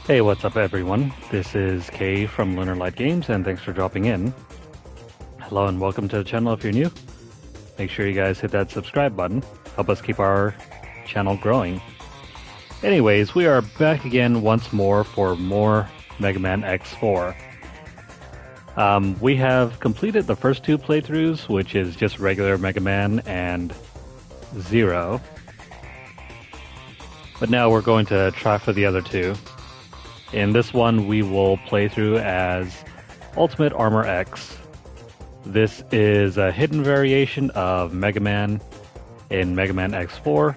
Hey, what's up everyone? This is Kay from Lunarlight Games, and thanks for dropping in. Hello and welcome to the channel if you're new. Make sure you guys hit that subscribe button. Help us keep our channel growing. Anyways, we are back again once more for more Mega Man X4. We have completed the first two playthroughs, which is just regular Mega Man and Zero. But now we're going to try for the other two. In this one, we will play through as Ultimate Armor X. This is a hidden variation of Mega Man in Mega Man X4.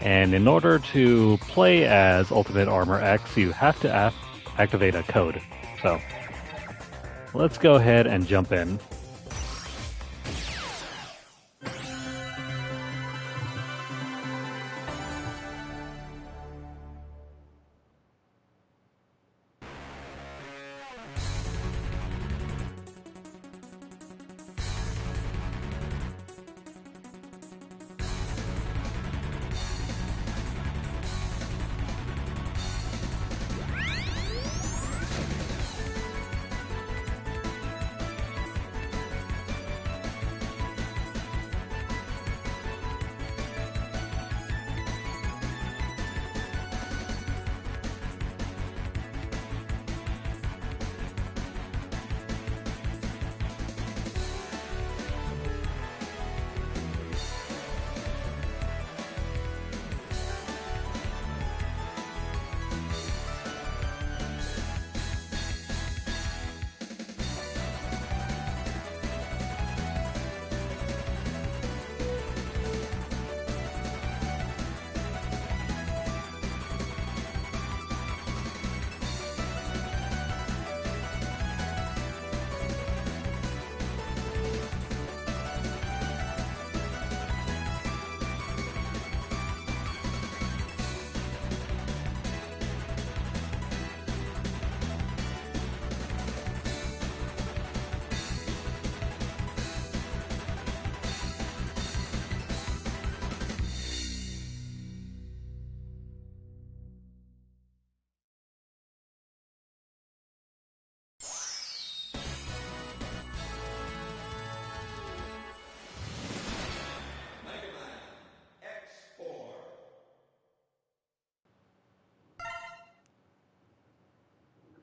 And in order to play as Ultimate Armor X, you have to activate a code. So, let's go ahead and jump in.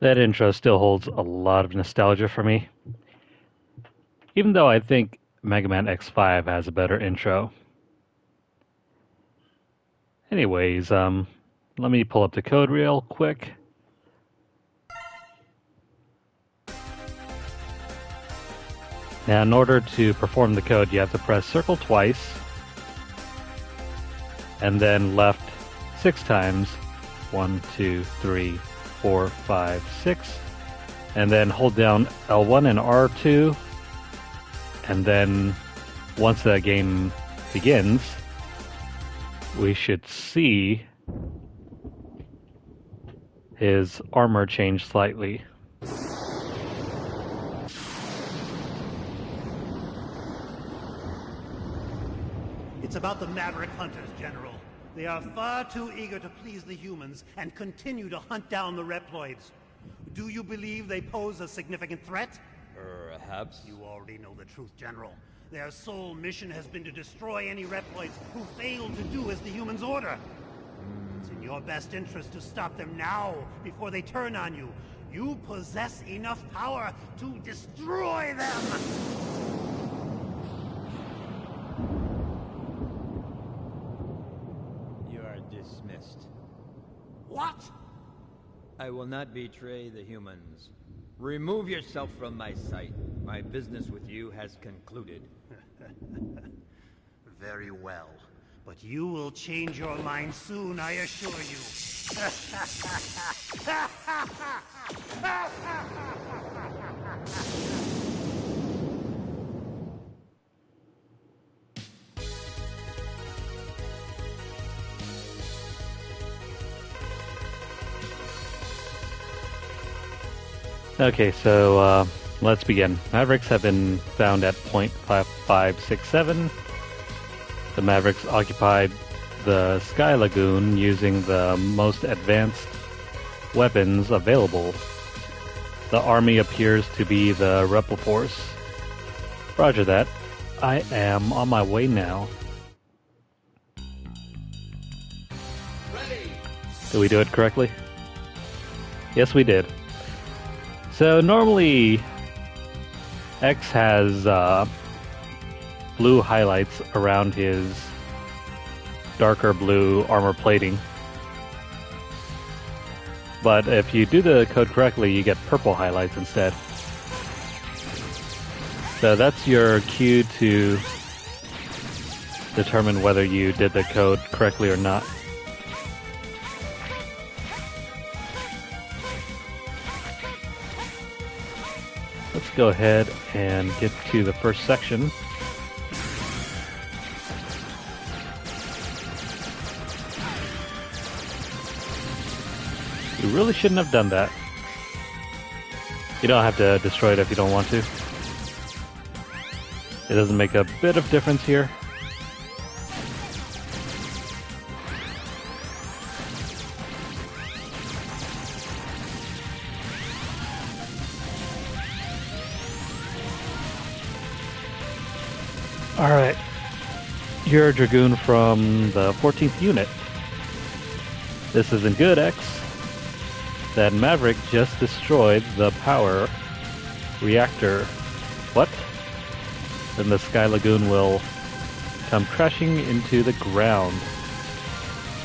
That intro still holds a lot of nostalgia for me. Even though I think Mega Man X5 has a better intro. Anyways, let me pull up the code real quick. Now, in order to perform the code, you have to press circle twice, and then left 6 times. 1, 2, 3, 4, 5, 6. And then hold down L1 and R2. And then once the game begins, we should see his armor change slightly. It's about the Maverick Hunters, General. They are far too eager to please the humans and continue to hunt down the Reploids. Do you believe they pose a significant threat? Perhaps. You already know the truth, General. Their sole mission has been to destroy any Reploids who fail to do as the humans order. It's in your best interest to stop them now, before they turn on you. You possess enough power to destroy them! Dismissed. What? I will not betray the humans. Remove yourself from my sight. My business with you has concluded. Very well. But you will change your mind soon, I assure you. Okay, so let's begin. Mavericks have been found at point 5567. The Mavericks occupied the Sky Lagoon using the most advanced weapons available. The army appears to be the Rebel Force. Roger that. I am on my way now. Did we do it correctly? Yes, we did. So normally X has blue highlights around his darker blue armor plating. But if you do the code correctly, you get purple highlights instead. So that's your cue to determine whether you did the code correctly or not. Let's go ahead and get to the first section. You really shouldn't have done that. You don't have to destroy it if you don't want to. It doesn't make a bit of difference here. Alright. You're a Dragoon from the 14th unit. This isn't good, X. That Maverick just destroyed the power reactor. What? Then the Sky Lagoon will come crashing into the ground.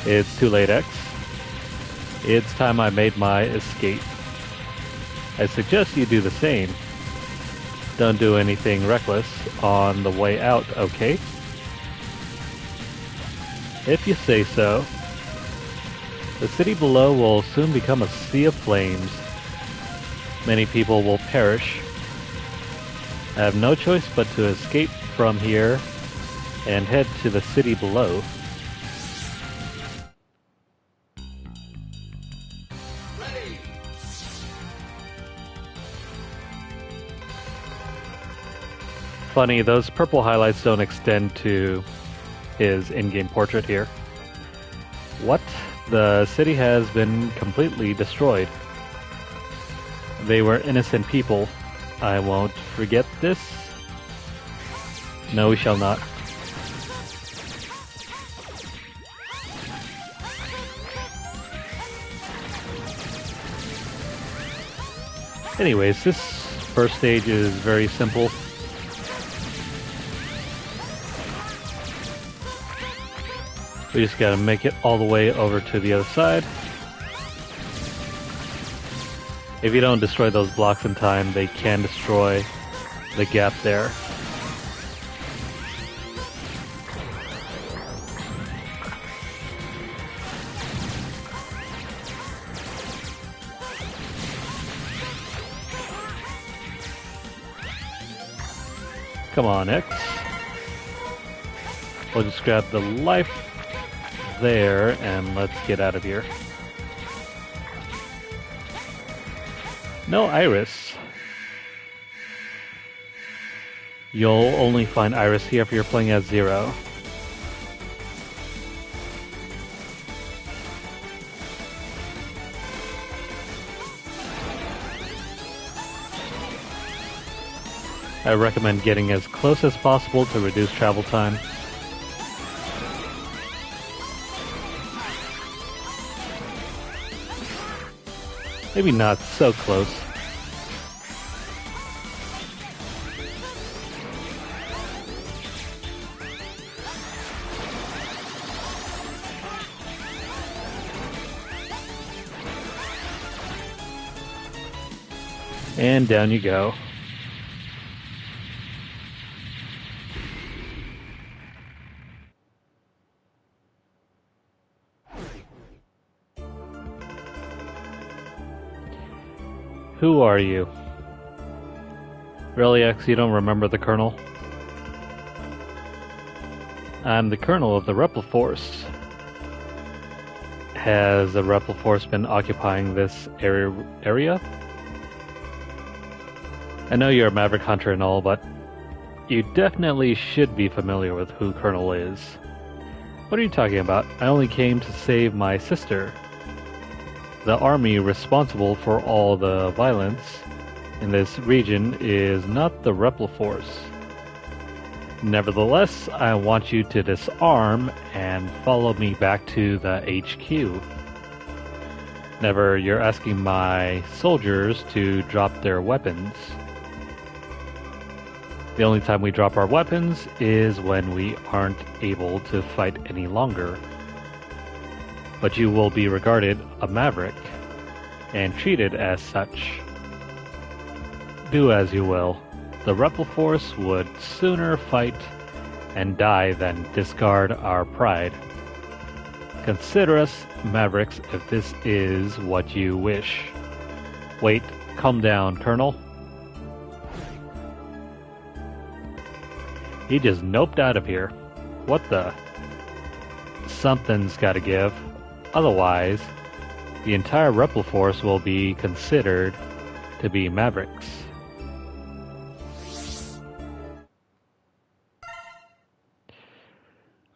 It's too late, X. It's time I made my escape. I suggest you do the same. Don't do anything reckless on the way out, okay? If you say so. The city below will soon become a sea of flames. Many people will perish. I have no choice but to escape from here and head to the city below. Ready. Funny, those purple highlights don't extend to his in-game portrait here. What? The city has been completely destroyed. They were innocent people. I won't forget this. No, we shall not. Anyways, this first stage is very simple. We just gotta make it all the way over to the other side. If you don't destroy those blocks in time, they can destroy the gap there. Come on, X. We'll just grab the life there, and let's get out of here. No Iris. You'll only find Iris here if you're playing as Zero. I recommend getting as close as possible to reduce travel time. Maybe not so close. And down you go. Who are you? Really, X, you don't remember the Colonel? I'm the Colonel of the Rebel Force. Has the Rebel Force been occupying this area? I know you're a Maverick Hunter and all, but you definitely should be familiar with who Colonel is. What are you talking about? I only came to save my sister. the army responsible for all the violence in this region is not the Repliforce. Nevertheless, I want you to disarm and follow me back to the HQ. Never, you're asking my soldiers to drop their weapons. The only time we drop our weapons is when we aren't able to fight any longer. But you will be regarded a maverick and treated as such. Do as you will. The Repliforce would sooner fight and die than discard our pride. Consider us mavericks if this is what you wish. Wait, calm down, Colonel. He just noped out of here. What the? Something's gotta give. Otherwise, the entire Repliforce will be considered to be mavericks.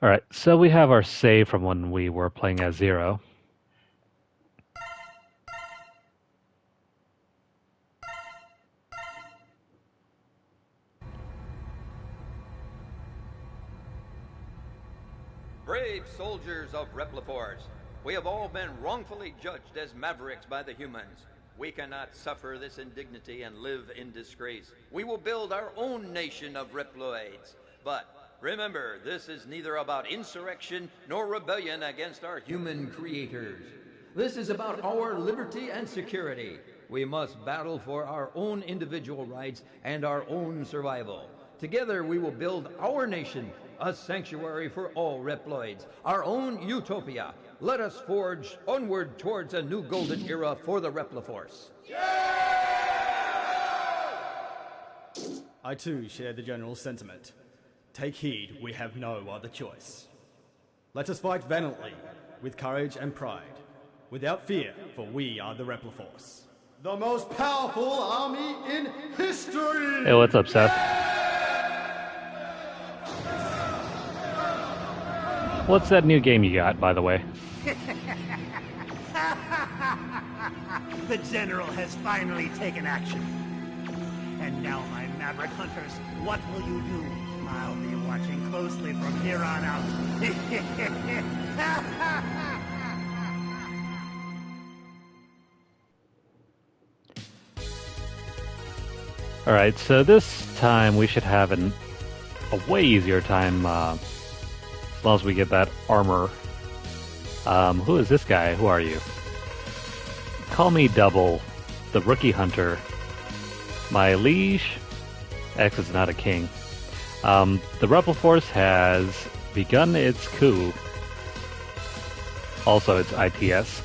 Alright, so we have our save from when we were playing as Zero. Brave soldiers of Repliforce, we have all been wrongfully judged as mavericks by the humans. We cannot suffer this indignity and live in disgrace. We will build our own nation of Reploids. But remember, this is neither about insurrection nor rebellion against our human creators. This is about our liberty and security. We must battle for our own individual rights and our own survival. Together we will build our nation, a sanctuary for all Reploids, our own utopia. Let us forge onward towards a new golden era for the Repliforce. I too share the general sentiment. Take heed, we have no other choice. Let us fight valiantly, with courage and pride, without fear, for we are the Repliforce. The most powerful army in history! Hey, what's up, Seth? What's that new game you got, by the way? The General has finally taken action. And now, my Maverick Hunters, what will you do? I'll be watching closely from here on out. Alright, so this time we should have a way easier time, as long as we get that armor. Who is this guy? Who are you? Call me Double, the rookie hunter. My liege? X is not a king. The Repliforce has begun its coup. Also, it's ITS.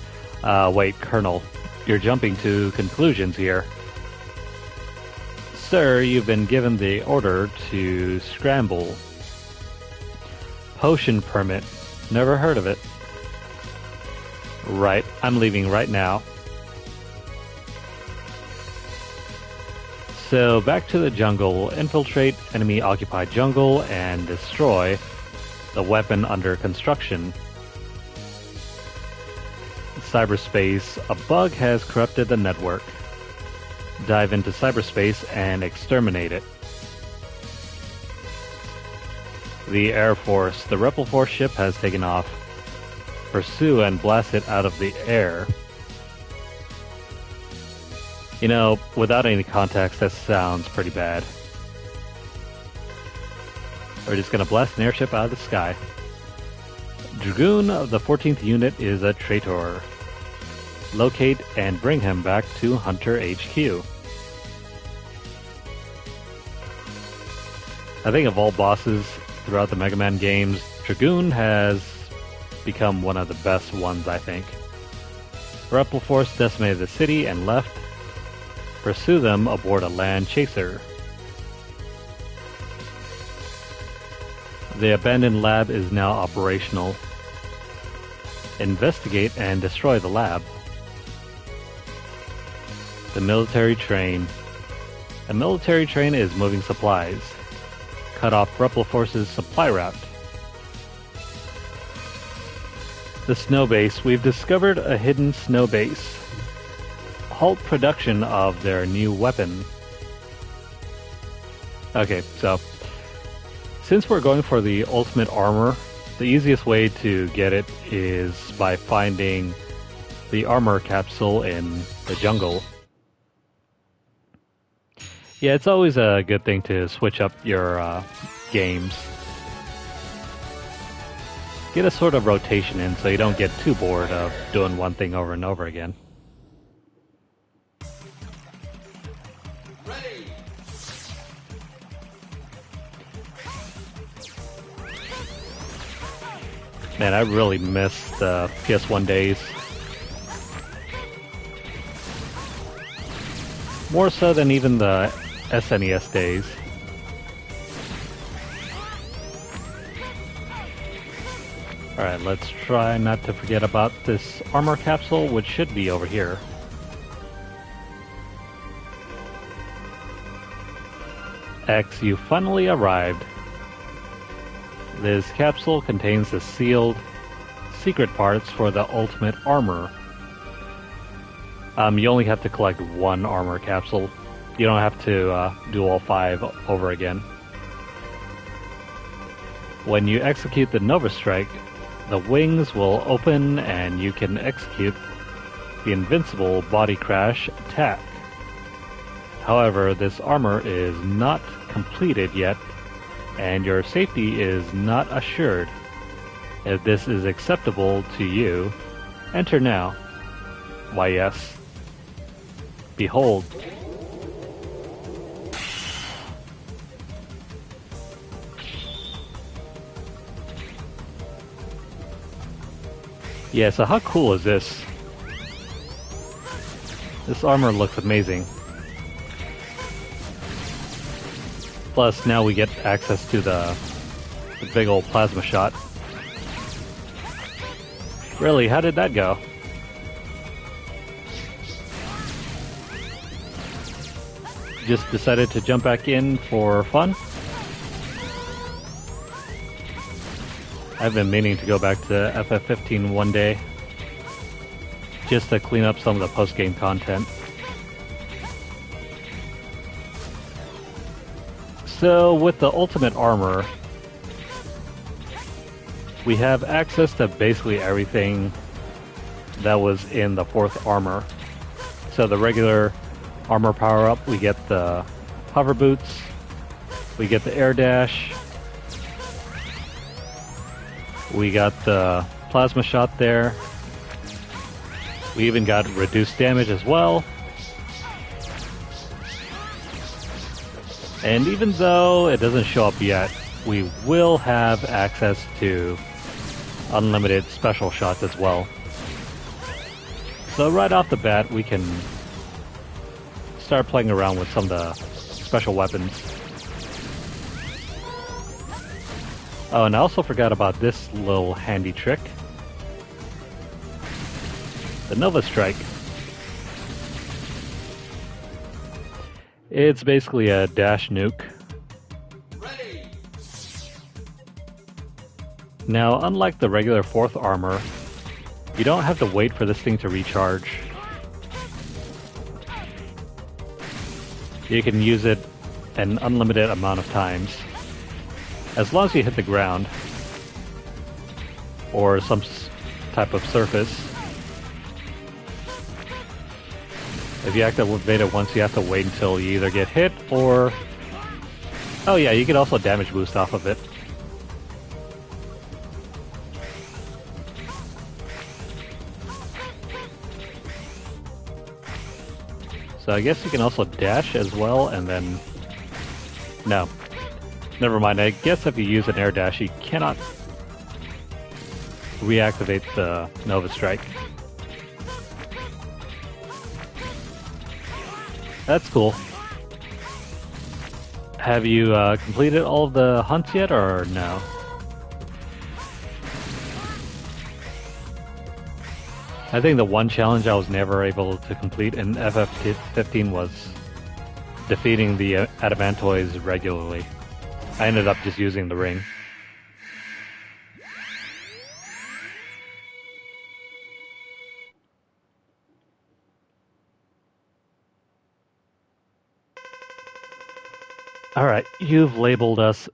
Wait, Colonel, you're jumping to conclusions here. Sir, you've been given the order to scramble. Potion permit. Never heard of it. Right, I'm leaving right now. So, back to the jungle. Infiltrate enemy-occupied jungle and destroy the weapon under construction. Cyberspace. A bug has corrupted the network. Dive into cyberspace and exterminate it. The Air Force. The Repliforce ship has taken off. Pursue and blast it out of the air. You know, without any context, that sounds pretty bad. We're just gonna blast an airship out of the sky. Dragoon of the 14th Unit is a traitor. Locate and bring him back to Hunter HQ. I think of all bosses throughout the Mega Man games, Dragoon has become one of the best ones, I think. Repliforce decimated the city and left. Pursue them aboard a land chaser. The abandoned lab is now operational. Investigate and destroy the lab. The military train. A military train is moving supplies. Cut off Repliforce's supply route. The snow base. We've discovered a hidden snow base. Halt production of their new weapon. Okay, so since we're going for the ultimate armor, the easiest way to get it is by finding the armor capsule in the jungle. Yeah, it's always a good thing to switch up your games. Get a sort of rotation in so you don't get too bored of doing one thing over and over again. Ready. Man, I really miss the PS1 days. More so than even the SNES days. Alright, let's try not to forget about this armor capsule, which should be over here. X, you finally arrived. This capsule contains the sealed secret parts for the ultimate armor. You only have to collect one armor capsule. You don't have to do all 5 over again. When you execute the Nova Strike, the wings will open and you can execute the invincible body crash attack. However, this armor is not completed yet, and your safety is not assured. If this is acceptable to you, enter now. Why yes. Behold. Yeah, so how cool is this? This armor looks amazing. Plus, now we get access to the big old plasma shot. Really, how did that go? Just decided to jump back in for fun? I've been meaning to go back to FF15 one day, just to clean up some of the post-game content. So, with the ultimate armor, we have access to basically everything that was in the 4th armor. So the regular armor power-up, we get the hover boots, we get the air dash, we got the plasma shot there, we even got reduced damage as well. And even though it doesn't show up yet, we will have access to unlimited special shots as well. So right off the bat, we can start playing around with some of the special weapons. Oh, and I also forgot about this little handy trick. The Nova Strike. It's basically a dash nuke. Ready. Now, unlike the regular 4th armor, you don't have to wait for this thing to recharge. You can use it an unlimited amount of times, as long as you hit the ground or some type of surface. If you activate it once, you have to wait until you either get hit or... Oh yeah, you can also damage boost off of it. So I guess you can also dash as well, and then... No. Never mind, I guess if you use an air dash, you cannot reactivate the Nova Strike. That's cool. Have you completed all of the hunts yet, or no? I think the one challenge I was never able to complete in FF15 was defeating the Adamantoids regularly. I ended up just using the ring. Alright, you've labeled us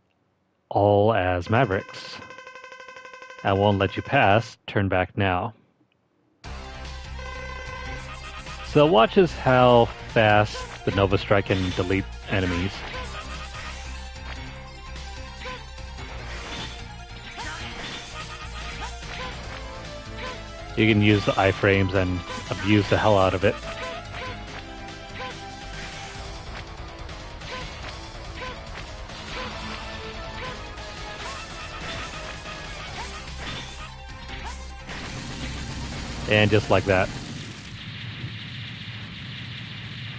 all as Mavericks. I won't let you pass. Turn back now. So watch us how fast the Nova Strike can delete enemies. You can use the iframes and abuse the hell out of it. And just like that,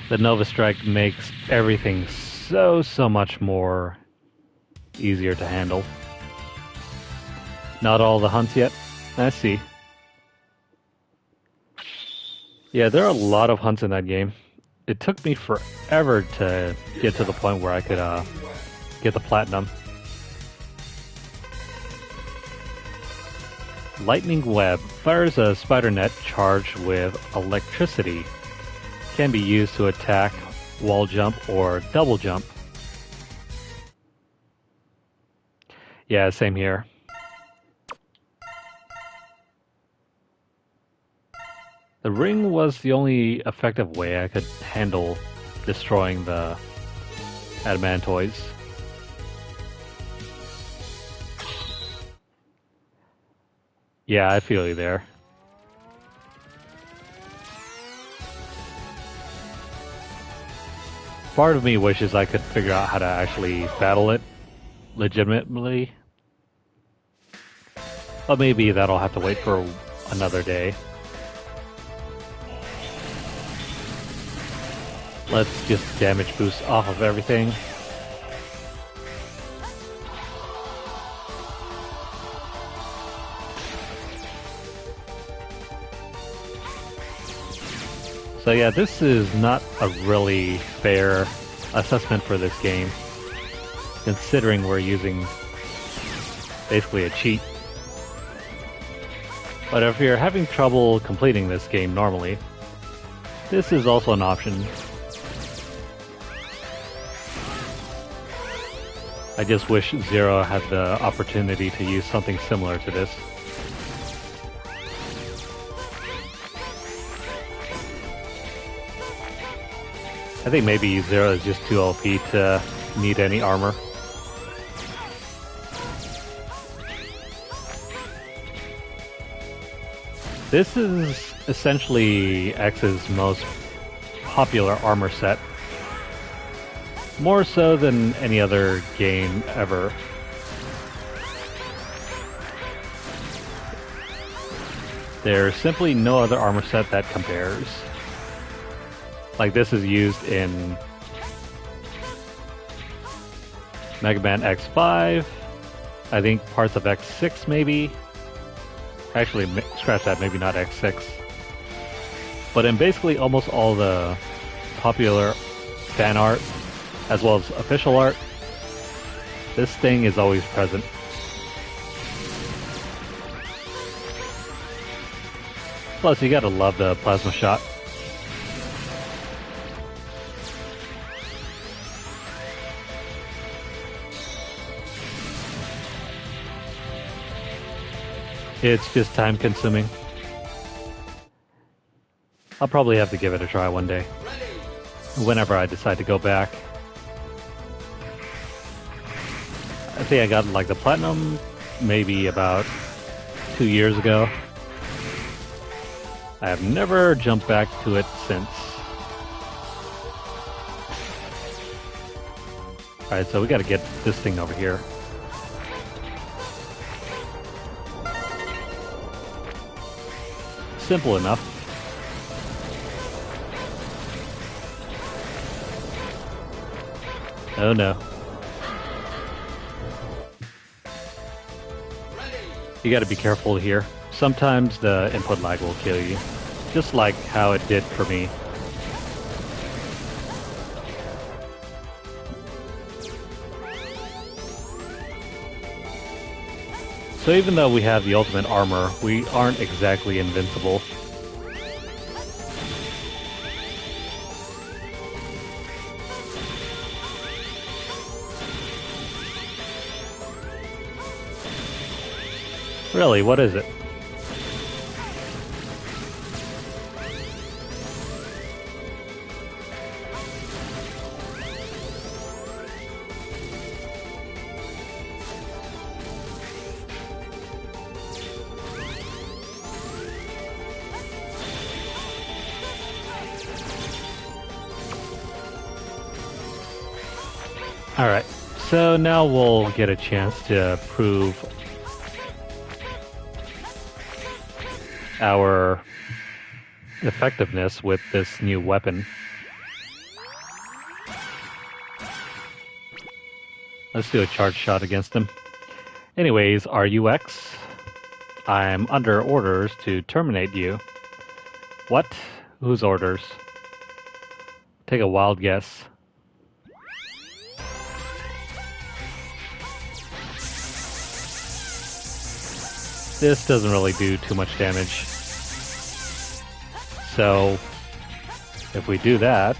the Nova Strike makes everything so much more easier to handle. Not all the hunts yet? I see. Yeah, there are a lot of hunts in that game. It took me forever to get to the point where I could get the platinum. Lightning Web fires a spider net charged with electricity. Can be used to attack, wall jump, or double jump. Yeah, same here. The ring was the only effective way I could handle destroying the adamantoids. Yeah, I feel you there. Part of me wishes I could figure out how to actually battle it legitimately. But maybe that'll have to wait for another day. Let's just damage boost off of everything. So yeah, this is not a really fair assessment for this game, considering we're using basically a cheat. But if you're having trouble completing this game normally, this is also an option. I just wish Zero had the opportunity to use something similar to this. I think maybe Zero is just too OP to need any armor. This is essentially X's most popular armor set. More so than any other game ever. There's simply no other armor set that compares. Like, this is used in Mega Man X5, I think parts of X6 maybe. Actually, scratch that, maybe not X6. But in basically almost all the popular fan art, as well as official art, this thing is always present. Plus, you gotta love the plasma shot. It's just time consuming. I'll probably have to give it a try one day, whenever I decide to go back. I think I got like the platinum maybe about 2 years ago. I have never jumped back to it since. Alright, so we gotta get this thing over here. Simple enough. Oh no. You gotta be careful here. Sometimes the input lag will kill you. Just like how it did for me. So even though we have the ultimate armor, we aren't exactly invincible. Really, what is it? Alright, so now we'll get a chance to prove our effectiveness with this new weapon. Let's do a charge shot against him. Anyways, RUX, I'm under orders to terminate you. What? Whose orders? Take a wild guess. This doesn't really do too much damage. So, if we do that,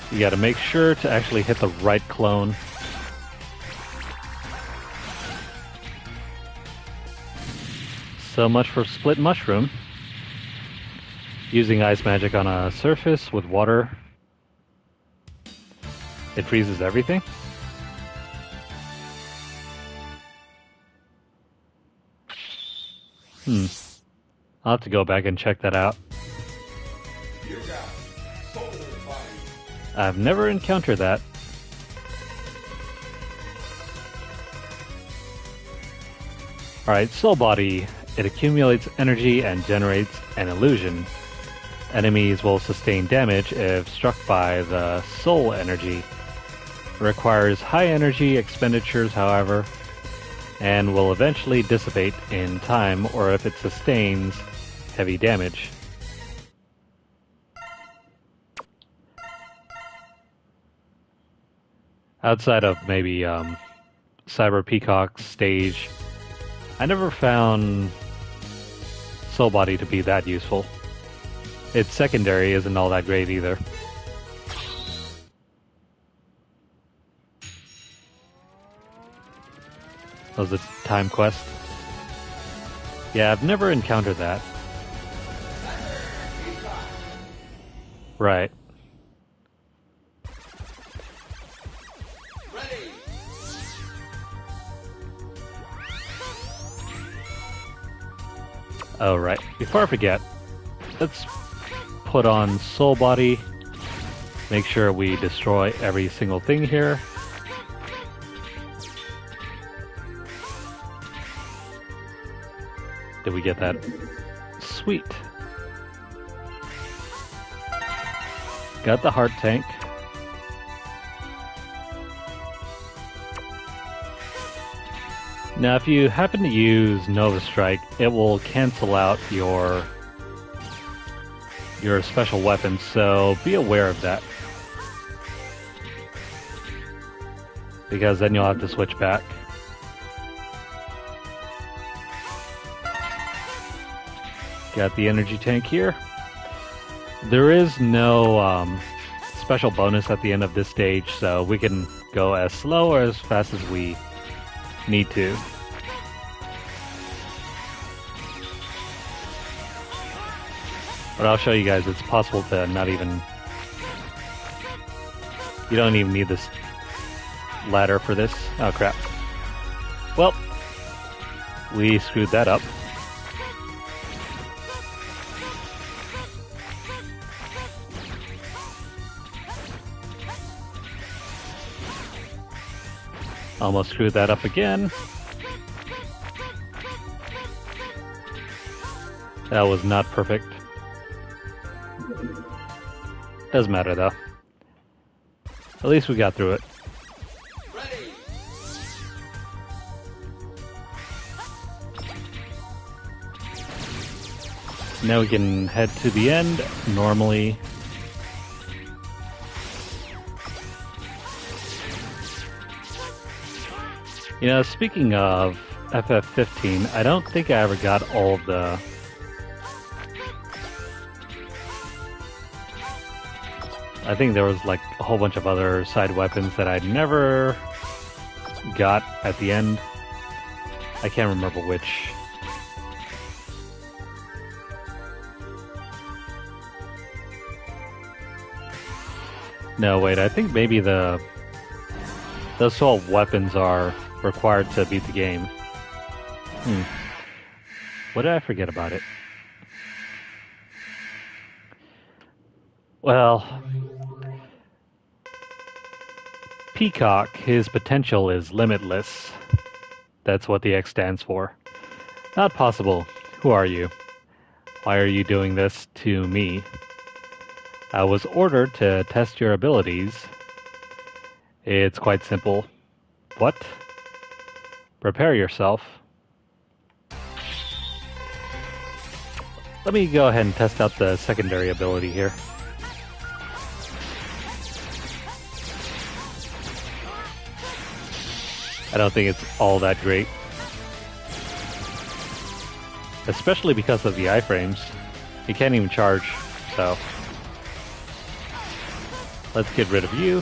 you gotta make sure to actually hit the right clone. So much for Split Mushroom. Using ice magic on a surface with water, it freezes everything. I'll have to go back and check that out. I've never encountered that. Alright, Soul Body. It accumulates energy and generates an illusion. Enemies will sustain damage if struck by the soul energy. It requires high energy expenditures, however, and will eventually dissipate in time or if it sustains heavy damage. Outside of maybe Cyber Peacock's stage, I never found Soul Body to be that useful. Its secondary isn't all that great either. Was it time quest? Yeah, I've never encountered that. Right. Oh, right. Before I forget, let's put on Soul Body. Make sure we destroy every single thing here. Did we get that? Sweet. Got the heart tank. Now, if you happen to use Nova Strike, it will cancel out your special weapons, so be aware of that. Because then you'll have to switch back. Got the energy tank here. There is no special bonus at the end of this stage, so we can go as slow or as fast as we need to. But I'll show you guys it's possible to not even... You don't even need this ladder for this. Oh crap. Well, we screwed that up. Almost screwed that up again. That was not perfect. Doesn't matter though. At least we got through it. Ready. Now we can head to the end normally. You know, speaking of FF15, I don't think I ever got all of the I think there was like a whole bunch of other side weapons that I never got at the end. I can't remember which. No, wait, I think maybe those assault weapons are required to beat the game. What did I forget about it? Well, Peacock, his potential is limitless. That's what the X stands for. Not possible. Who are you? Why are you doing this to me? I was ordered to test your abilities. It's quite simple. What? Prepare yourself. Let me go ahead and test out the secondary ability here. I don't think it's all that great. Especially because of the iframes. You can't even charge, so... Let's get rid of you.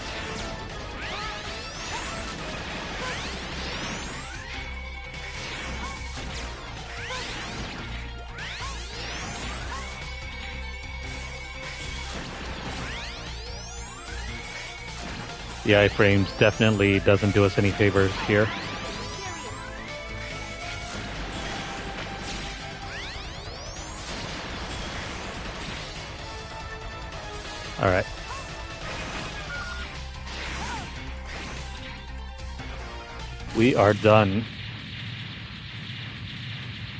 The iframes definitely doesn't do us any favors here. Alright. We are done.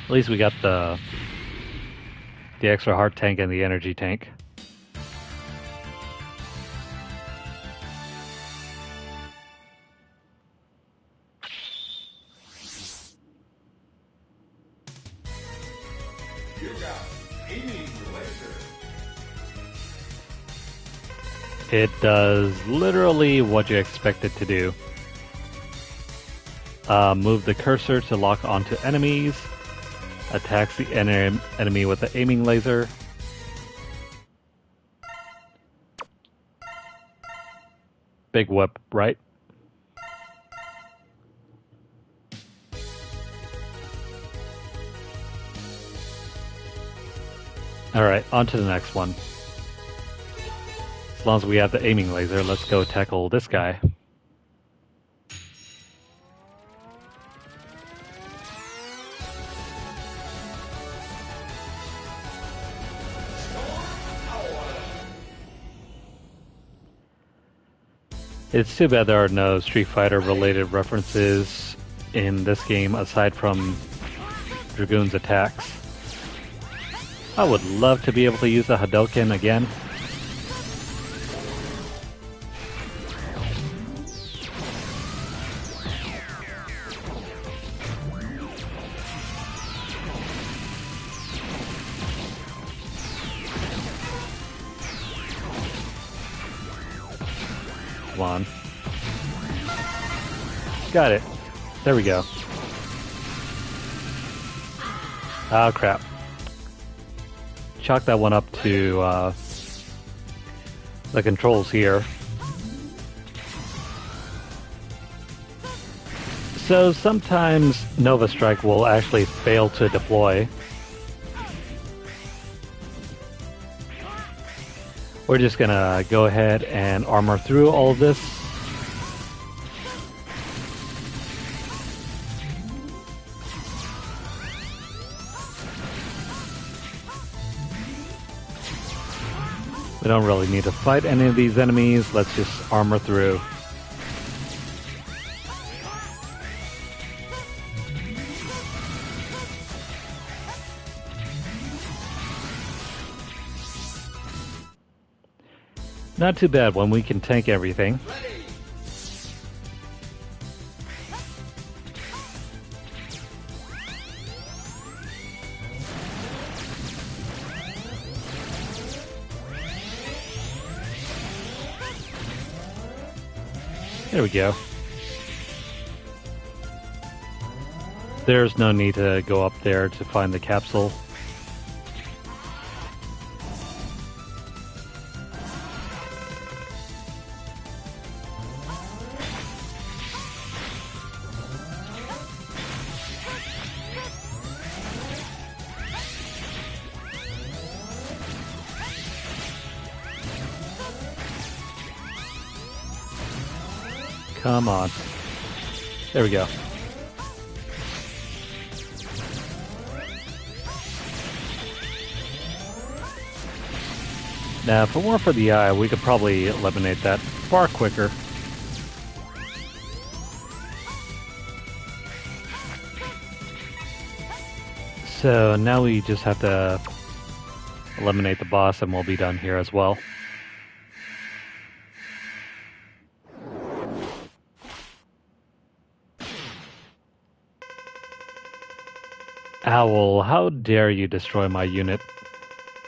At least we got the extra heart tank and the energy tank. It does literally what you expect it to do. Move the cursor to lock onto enemies. Attacks the enemy with the aiming laser. Big whip, right? Alright, on to the next one. As long as we have the aiming laser, let's go tackle this guy. It's too bad there are no Street Fighter related references in this game aside from Dragoon's attacks. I would love to be able to use the Hadouken again. Come on. Got it. There we go. Oh crap. Chalk that one up to the controls here. So sometimes Nova Strike will actually fail to deploy. We're just gonna go ahead and armor through all of this. We don't really need to fight any of these enemies. Let's just armor through. Not too bad when we can tank everything. There we go. There's no need to go up there to find the capsule. Come on. There we go. Now, if it weren't for the eye, we could probably eliminate that far quicker. So now we just have to eliminate the boss and we'll be done here as well. Owl, how dare you destroy my unit?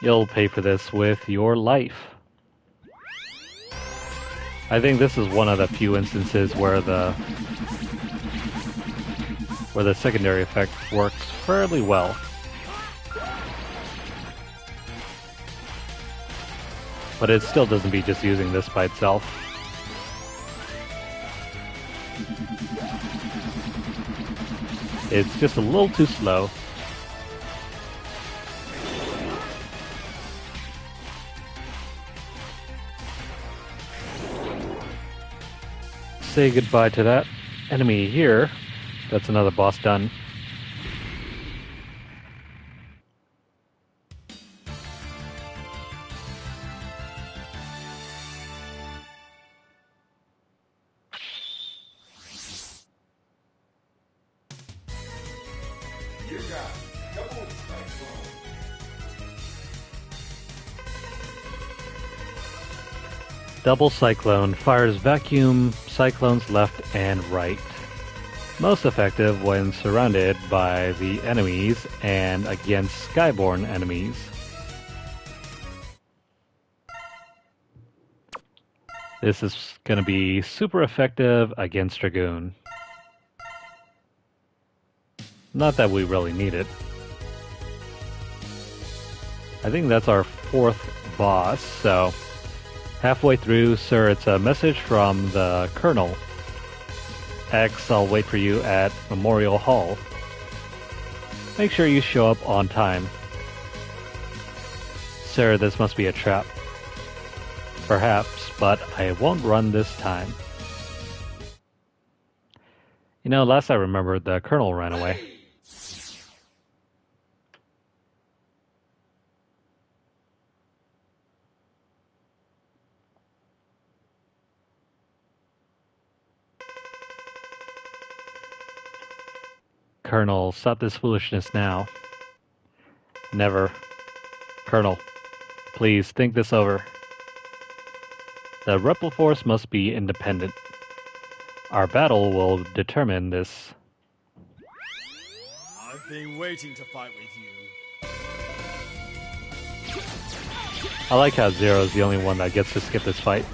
You'll pay for this with your life. I think this is one of the few instances where the secondary effect works fairly well. But it still doesn't beat just using this by itself. It's just a little too slow. Say goodbye to that enemy here. That's another boss done. Double Cyclone fires vacuum cyclones left and right. Most effective when surrounded by the enemies and against skyborne enemies. This is going to be super effective against Dragoon. Not that we really need it. I think that's our fourth boss, so halfway through, sir, it's a message from the Colonel. X, I'll wait for you at Memorial Hall. Make sure you show up on time. Sir, this must be a trap. Perhaps, but I won't run this time. You know, last I remember, the Colonel ran away. Colonel, stop this foolishness now. Never. Colonel, please think this over. The Rebel Force must be independent. Our battle will determine this. I've been waiting to fight with you. I like how Zero's the only one that gets to skip this fight.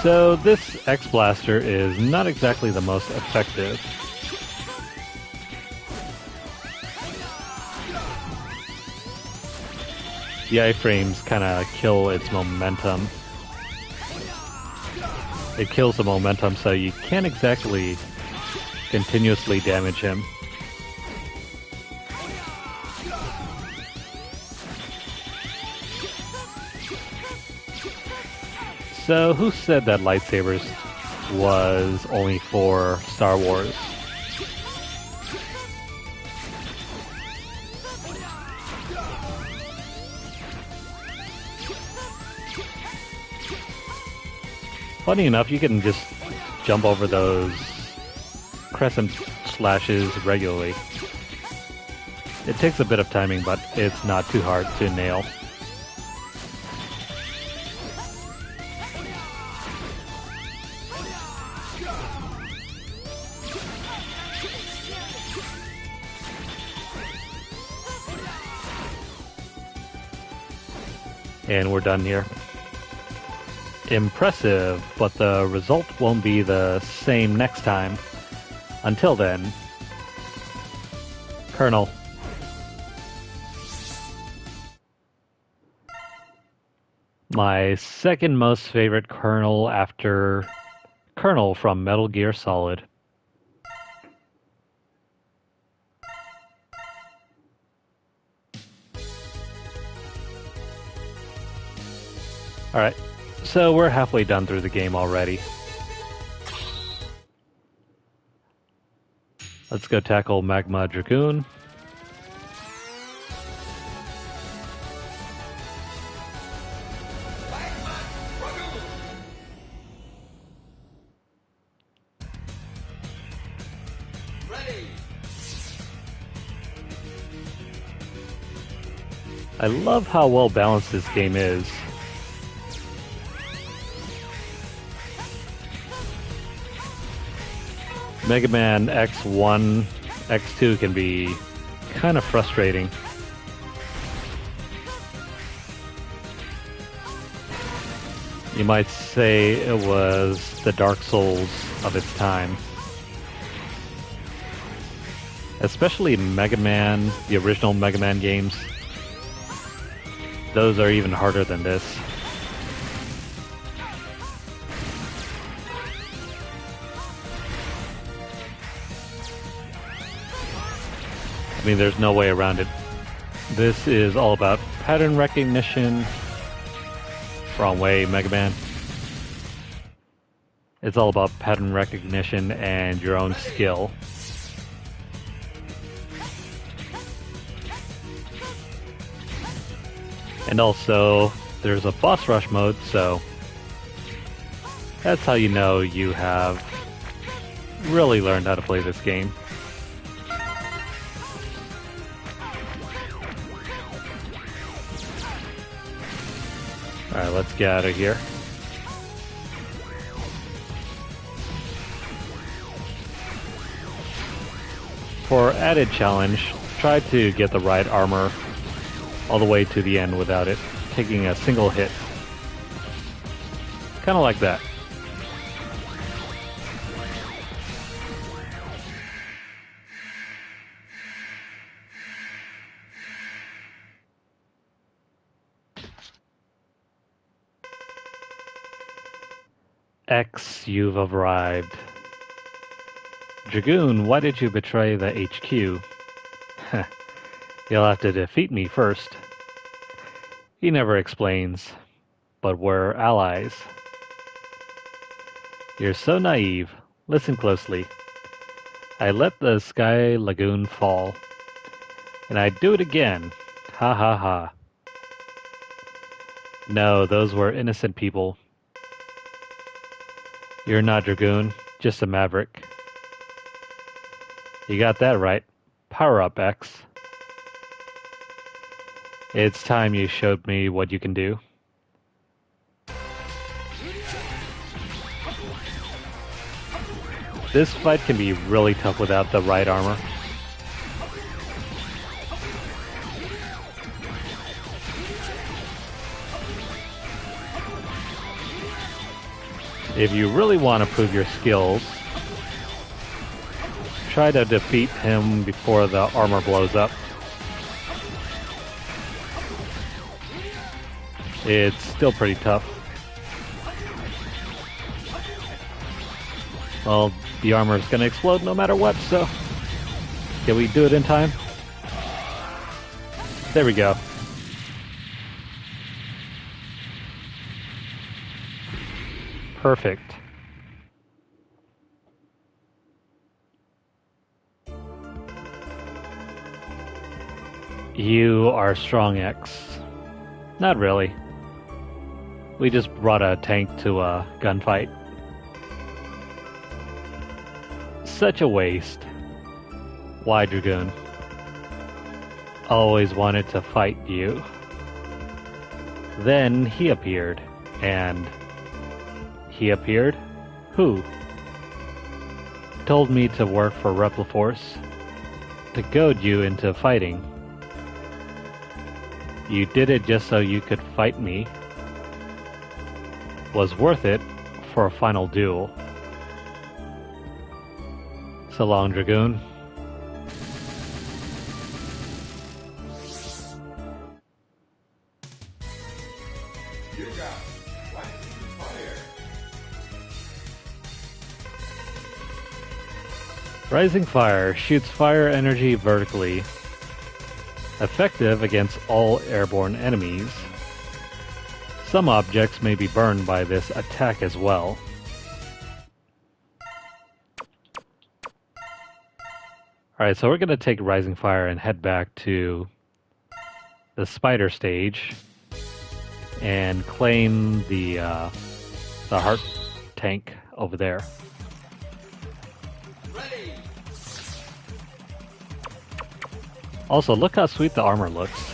So this X-Blaster is not exactly the most effective. The iframes kind of kill its momentum. It kills the momentum, so you can't exactly continuously damage him. So, who said that lightsabers was only for Star Wars? Funny enough, you can just jump over those crescent slashes regularly. It takes a bit of timing, but it's not too hard to nail. And we're done here. Impressive, but the result won't be the same next time. Until then, Colonel. My second most favorite Colonel after Colonel from Metal Gear Solid. Alright, so we're halfway done through the game already. Let's go tackle Magma Dragoon. I love how well balanced this game is. Mega Man X1, X2 can be kind of frustrating. You might say it was the Dark Souls of its time. Especially Mega Man, the original Mega Man games. Those are even harder than this. I mean, there's no way around it. This is all about pattern recognition. Wrong way, Mega Man. It's all about pattern recognition and your own skill. And also, there's a boss rush mode, so that's how you know you have really learned how to play this game. Alright, let's get out of here. For added challenge, try to get the right armor all the way to the end without it taking a single hit. Kind of like that. X, you've arrived. Dragoon, why did you betray the HQ? You'll have to defeat me first. He never explains, but we're allies. You're so naive. Listen closely. I let the Sky Lagoon fall, and I'd do it again. Ha ha ha. No, those were innocent people. You're not Dragoon, just a maverick. You got that right. Power up, X. It's time you showed me what you can do. This fight can be really tough without the right armor. If you really want to prove your skills, try to defeat him before the armor blows up. It's still pretty tough. Well, the armor is going to explode no matter what, so can we do it in time? There we go. Perfect. You are strong, X. Not really. We just brought a tank to a gunfight. Such a waste. Why, Dragoon? Always wanted to fight you. Then he appeared, and... He appeared? Who? Told me to work for Repliforce, to goad you into fighting. You did it just so you could fight me. Was worth it for a final duel. So long, Dragoon. Rising Fire shoots fire energy vertically. Effective against all airborne enemies. some objects may be burned by this attack as well. Alright, so we're going to take Rising Fire and head back to the spider stage and claim the heart tank over there. Ready. Also, look how sweet the armor looks.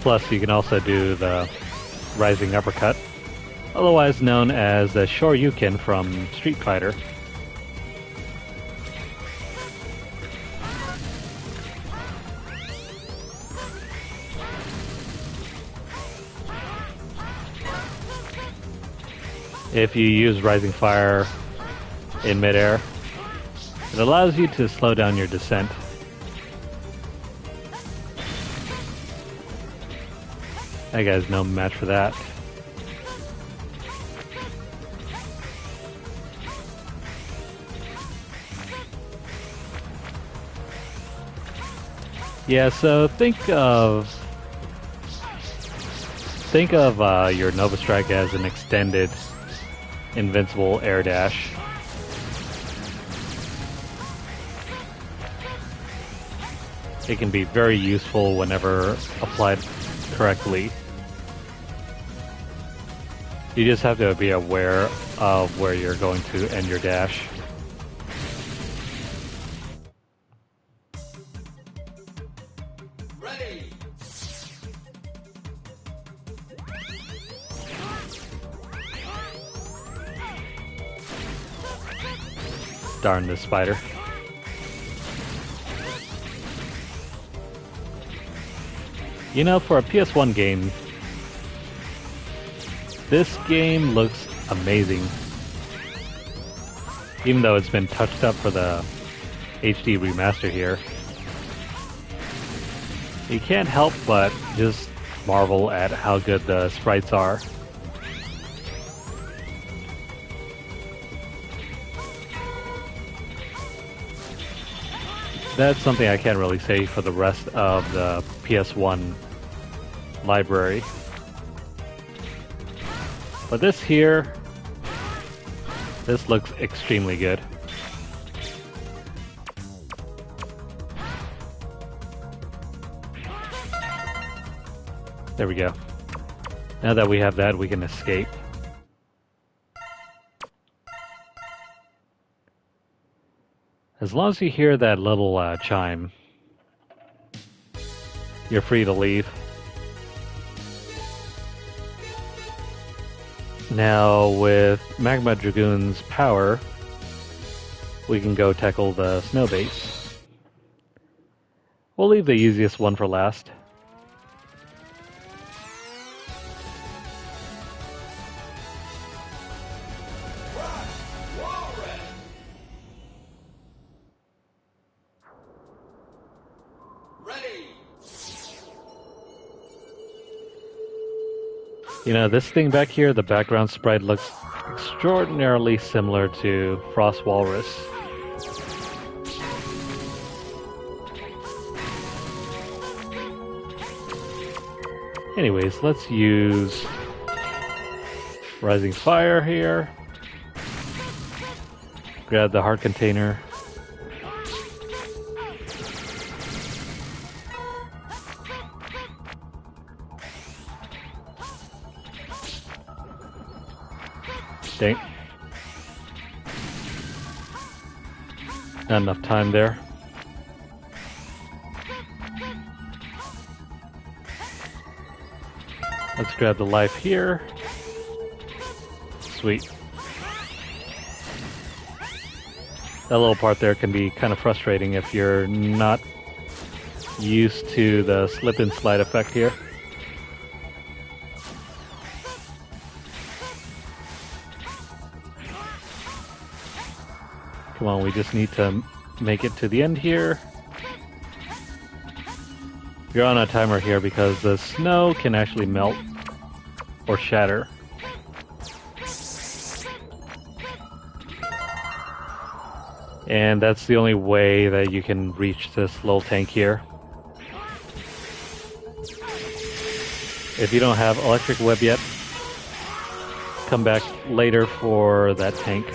Plus, you can also do the Rising Uppercut, otherwise known as the Shoryuken from Street Fighter. If you use Rising Fire in midair, it allows you to slow down your descent. That guy's no match for that. Yeah, so think of your Nova Strike as an extended invincible air dash. It can be very useful whenever applied correctly. You just have to be aware of where you're going to end your dash. Ready. Darn this spider. You know, for a PS1 game, this game looks amazing. Even though it's been touched up for the HD remaster here. You can't help but just marvel at how good the sprites are. That's something I can't really say for the rest of the PS1 library. But this here, this looks extremely good. There we go. Now that we have that, we can escape. As long as you hear that little chime, you're free to leave. Now, with Magma Dragoon's power, we can go tackle the snow base. We'll leave the easiest one for last. You know, this thing back here, the background sprite looks extraordinarily similar to Frost Walrus. Anyways, let's use Rising Fire here. Grab the heart container. Dang. Not enough time there. Let's grab the life here. Sweet. That little part there can be kind of frustrating if you're not used to the slip and slide effect here. Come on, we just need to make it to the end here. You're on a timer here because the snow can actually melt or shatter. And that's the only way that you can reach this little tank here. If you don't have electric web yet, come back later for that tank.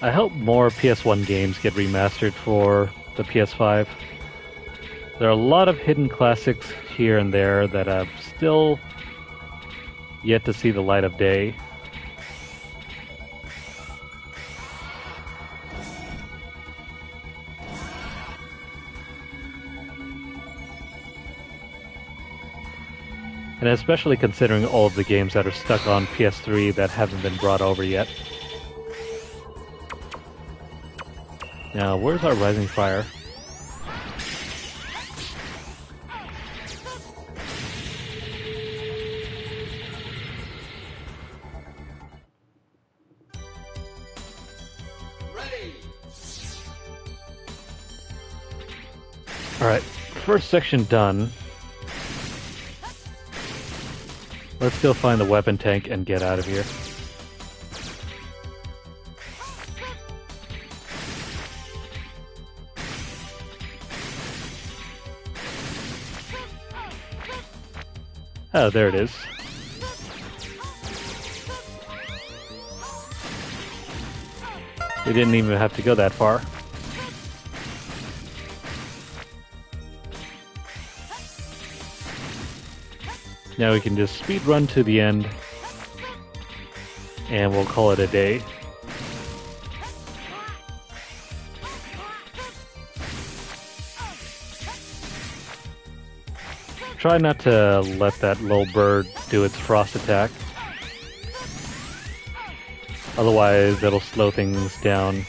I hope more PS1 games get remastered for the PS5. There are a lot of hidden classics here and there that have still yet to see the light of day. And especially considering all of the games that are stuck on PS3 that haven't been brought over yet. Now, where's our Rising Fire? Ready! Alright, first section done. Let's go find the weapon tank and get out of here. Oh, there it is. We didn't even have to go that far. Now we can just speed run to the end, and we'll call it a day. Try not to let that little bird do its frost attack. Otherwise, it'll slow things down.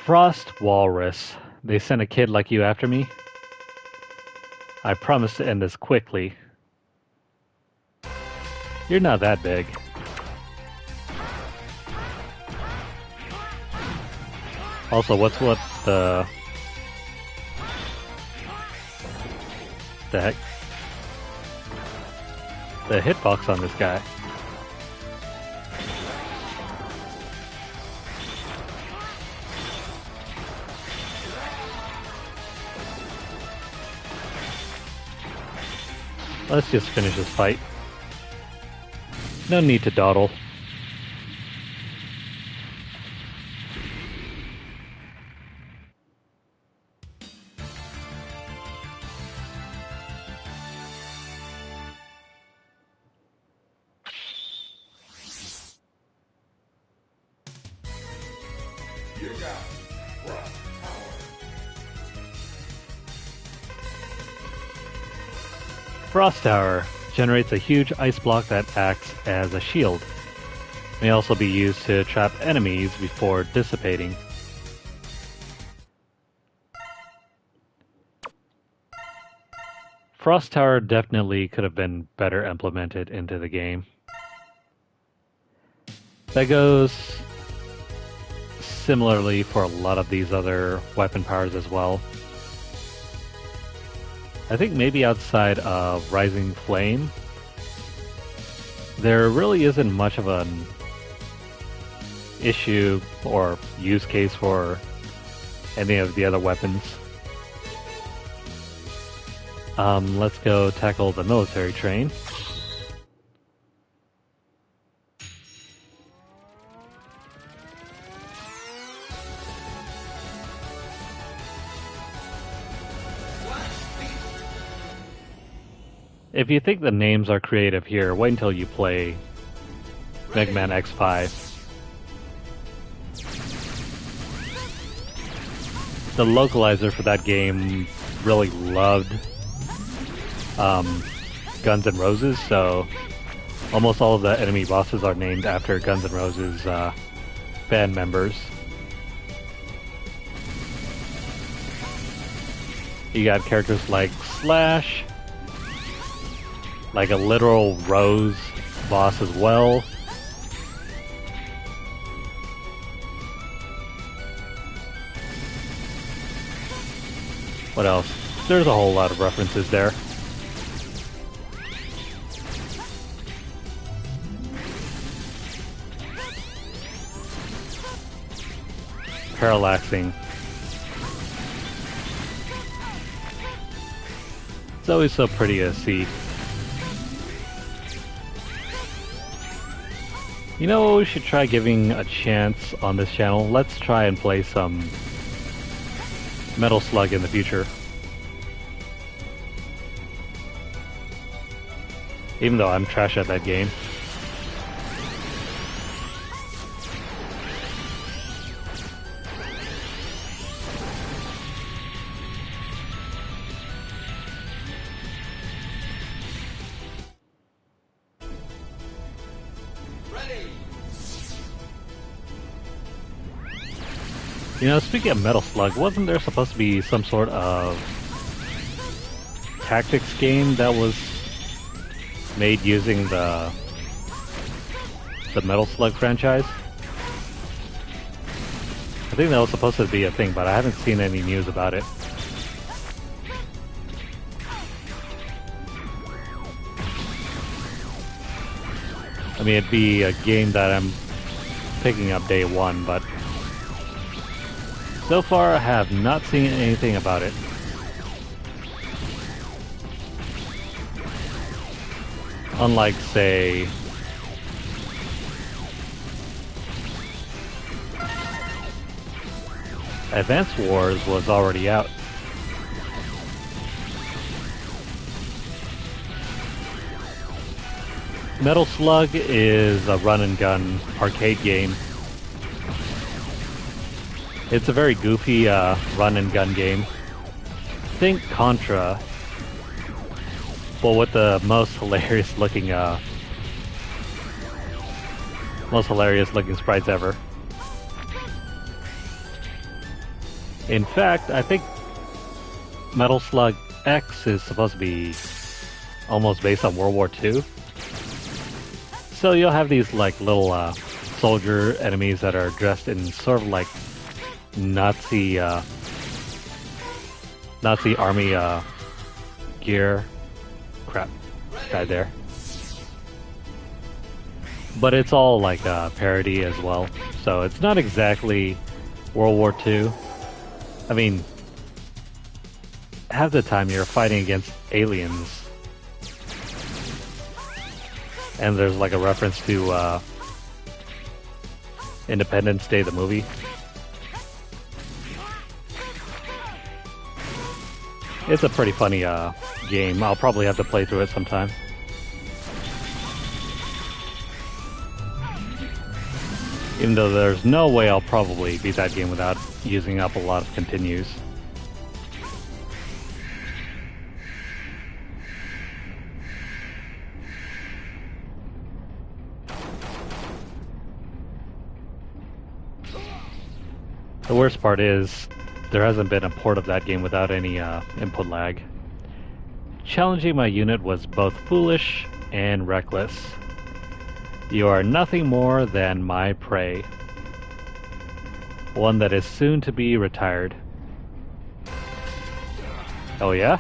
Frost Walrus. They sent a kid like you after me? I promise to end this quickly. You're not that big. Also, what's what the heck? The hitbox on this guy. Let's just finish this fight. No need to dawdle. Frost Tower generates a huge ice block that acts as a shield. May also be used to trap enemies before dissipating. Frost Tower definitely could have been better implemented into the game. That goes similarly for a lot of these other weapon powers as well. I think maybe outside of Rising Flame, there really isn't much of an issue or use case for any of the other weapons. Let's go tackle the military train. If you think the names are creative here, wait until you play Mega Man X5. The localizer for that game really loved Guns N' Roses, so Almost all of the enemy bosses are named after Guns N' Roses band members. You got characters like Slash, like a literal Rose boss as well. What else? There's a whole lot of references there. Parallaxing. It's always so pretty to see. You know what we should try giving a chance on this channel? Let's try and play some Metal Slug in the future. Even though I'm trash at that game. You know, speaking of Metal Slug, wasn't there supposed to be some sort of tactics game that was made using the Metal Slug franchise? I think that was supposed to be a thing, but I haven't seen any news about it. I mean, it'd be a game that I'm picking up day one, but so far I have not seen anything about it. Unlike, say, Advance Wars was already out. Metal Slug is a run and gun arcade game. It's a very goofy run and gun game. Think Contra, but with the most hilarious looking sprites ever. In fact, I think Metal Slug X is supposed to be almost based on World War II. So you'll have these like little soldier enemies that are dressed in sort of like Nazi army gear. Crap, died there. But it's all like a parody as well, so it's not exactly World War II. I mean, half the time you're fighting against aliens, and there's like a reference to Independence Day, the movie. It's a pretty funny game. I'll probably have to play through it sometime. Even though there's no way I'll probably beat that game without using up a lot of continues. The worst part is, there hasn't been a port of that game without any input lag. Challenging my unit was both foolish and reckless. You are nothing more than my prey. One that is soon to be retired. Oh yeah?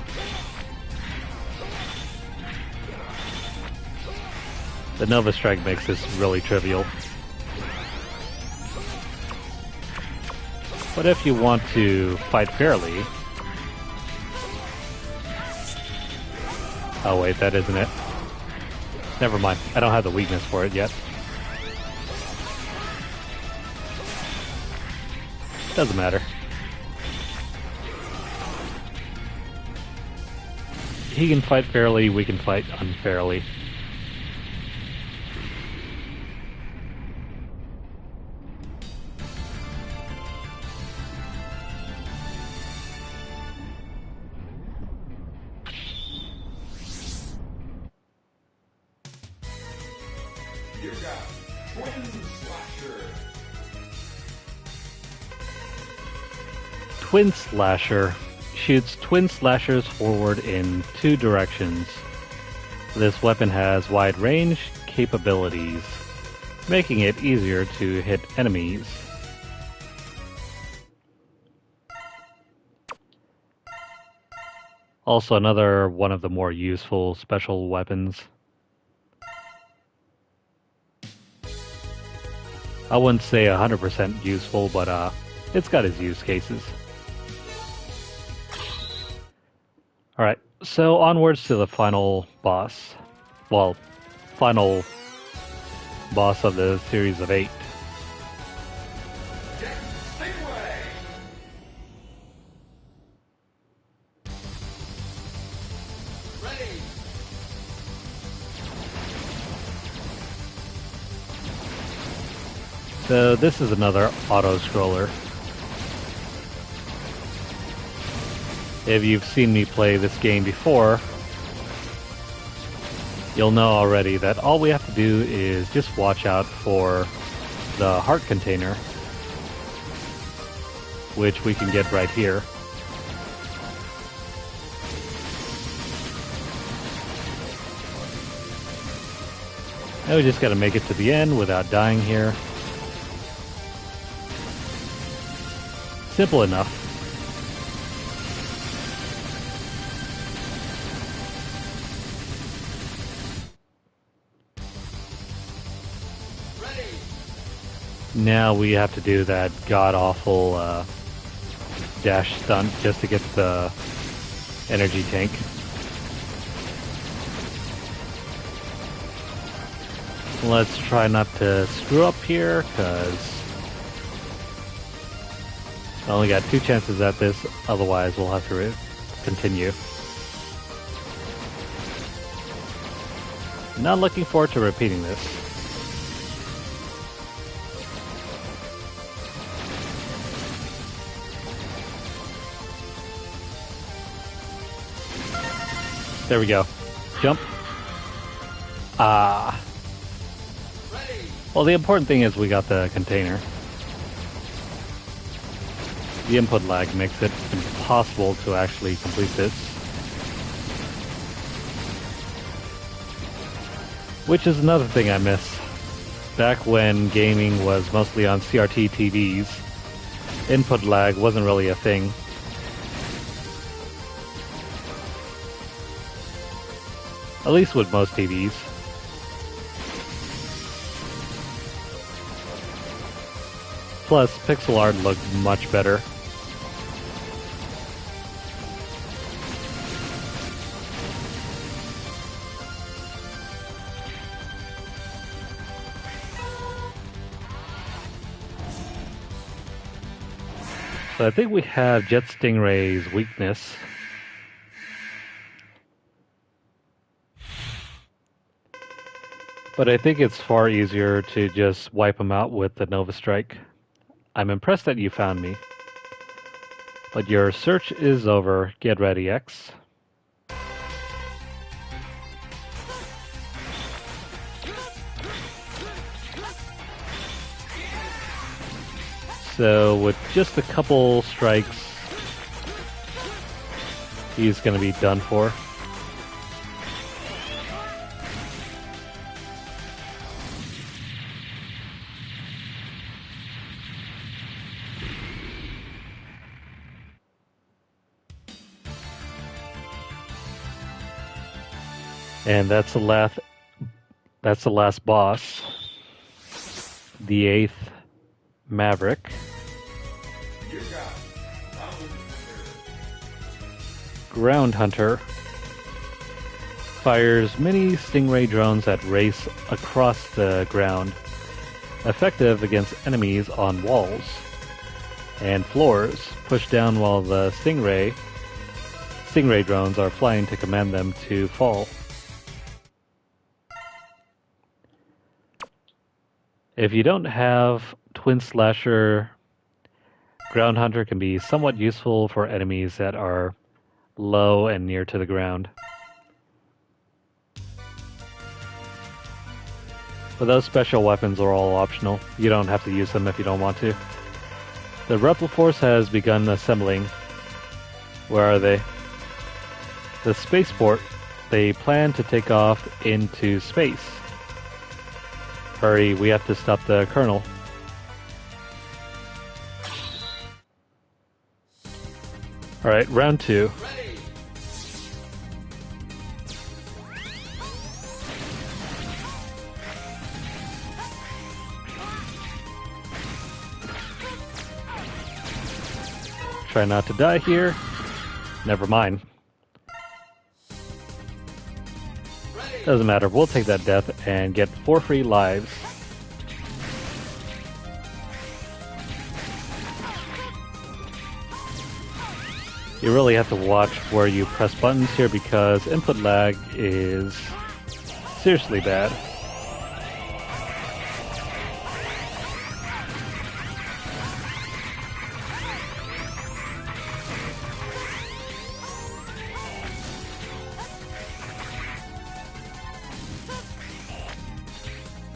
The Nova Strike makes this really trivial. But if you want to fight fairly... Oh wait, that isn't it. Never mind, I don't have the weakness for it yet. Doesn't matter. He can fight fairly, we can fight unfairly. You got Twin Slasher. Twin Slasher shoots twin slashers forward in 2 directions. This weapon has wide range capabilities, making it easier to hit enemies. Also another one of the more useful special weapons. I wouldn't say 100% useful, but it's got its use cases. Alright, so onwards to the final boss. Well, final boss of the series of 8. Jet Stingray. Ready. So this is another auto-scroller. If you've seen me play this game before, you'll know already that all we have to do is just watch out for the heart container, which we can get right here. And we just gotta make it to the end without dying here. Simple enough. Ready. Now we have to do that god-awful dash stunt just to get the energy tank. Let's try not to screw up here, because I only got 2 chances at this, otherwise we'll have to continue. Not looking forward to repeating this. There we go. Jump. Ah. Well, the important thing is we got the container. The input lag makes it impossible to actually complete this. Which is another thing I miss. Back when gaming was mostly on CRT TVs, input lag wasn't really a thing. At least with most TVs. Plus, pixel art looked much better. So I think we have Jet Stingray's weakness. But I think it's far easier to just wipe him out with the Nova Strike. I'm impressed that you found me. But your search is over. Get ready, X. So with just a couple strikes, he's going to be done for. And that's the last boss. The 8th Maverick. You got Ground Hunter fires many Stingray drones that race across the ground, effective against enemies on walls and floors, pushed down while the Stingray drones are flying to command them to fall. If you don't have Twin Slasher, Ground Hunter can be somewhat useful for enemies that are low and near to the ground. But those special weapons are all optional. You don't have to use them if you don't want to. The Repliforce has begun assembling. Where are they? The spaceport. They plan to take off into space. Hurry, we have to stop the Colonel. Alright, round 2. Ready. Try not to die here. Never mind. Ready. Doesn't matter, we'll take that death and get 4 free lives. You really have to watch where you press buttons here because input lag is seriously bad.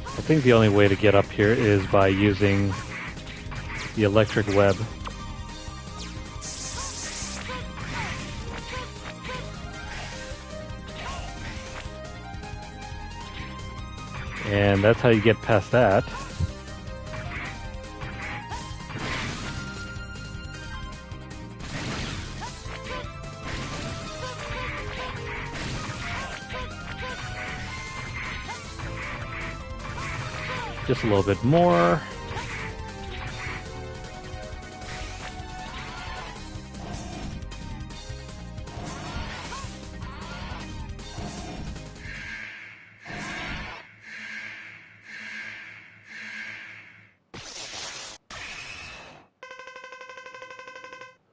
I think the only way to get up here is by using the electric web. And that's how you get past that. Just a little bit more.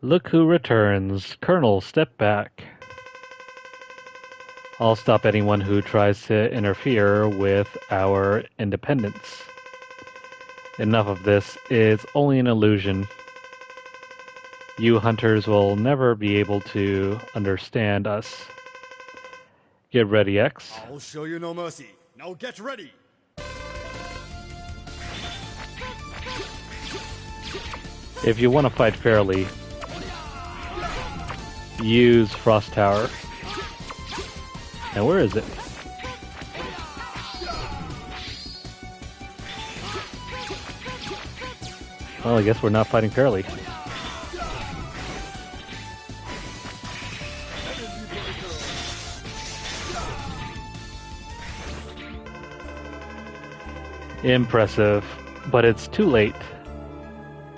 Look who returns. Colonel, step back. I'll stop anyone who tries to interfere with our independence. Enough of this. It's only an illusion. You hunters will never be able to understand us. Get ready, X. I'll show you no mercy. Now get ready! If you want to fight fairly, use Frost Tower. And where is it? Well, I guess we're not fighting fairly. Impressive, but it's too late.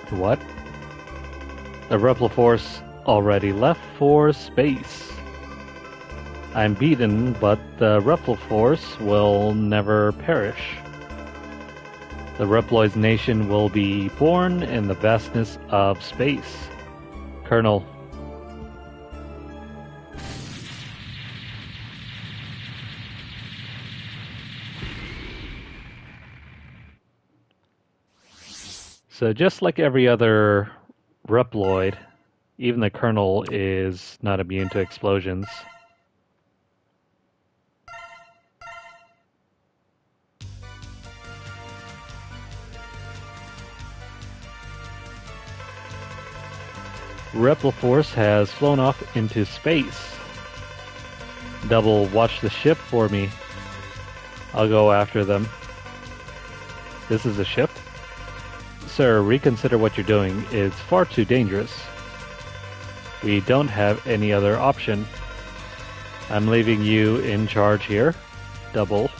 What? The Repliforce already left for space. I'm beaten, but the Repliforce will never perish. The Reploid's nation will be born in the vastness of space. Colonel. So just like every other Reploid, even the Colonel is not immune to explosions. Repliforce has flown off into space. Double, watch the ship for me. I'll go after them. This is a ship? Sir, reconsider what you're doing. It's far too dangerous. We don't have any other option. I'm leaving you in charge here. Double.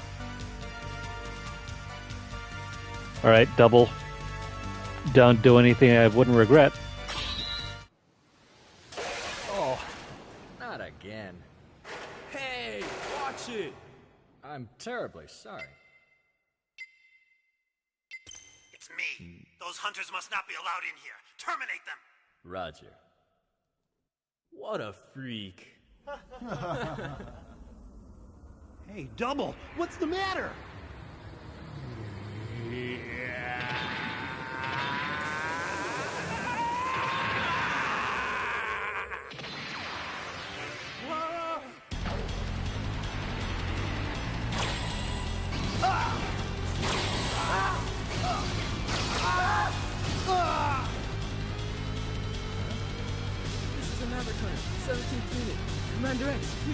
Alright, Double. Don't do anything I wouldn't regret. Oh, not again. Hey, watch it! I'm terribly sorry. It's me. Those hunters must not be allowed in here. Terminate them. Roger. What a freak. Hey, Double, what's the matter?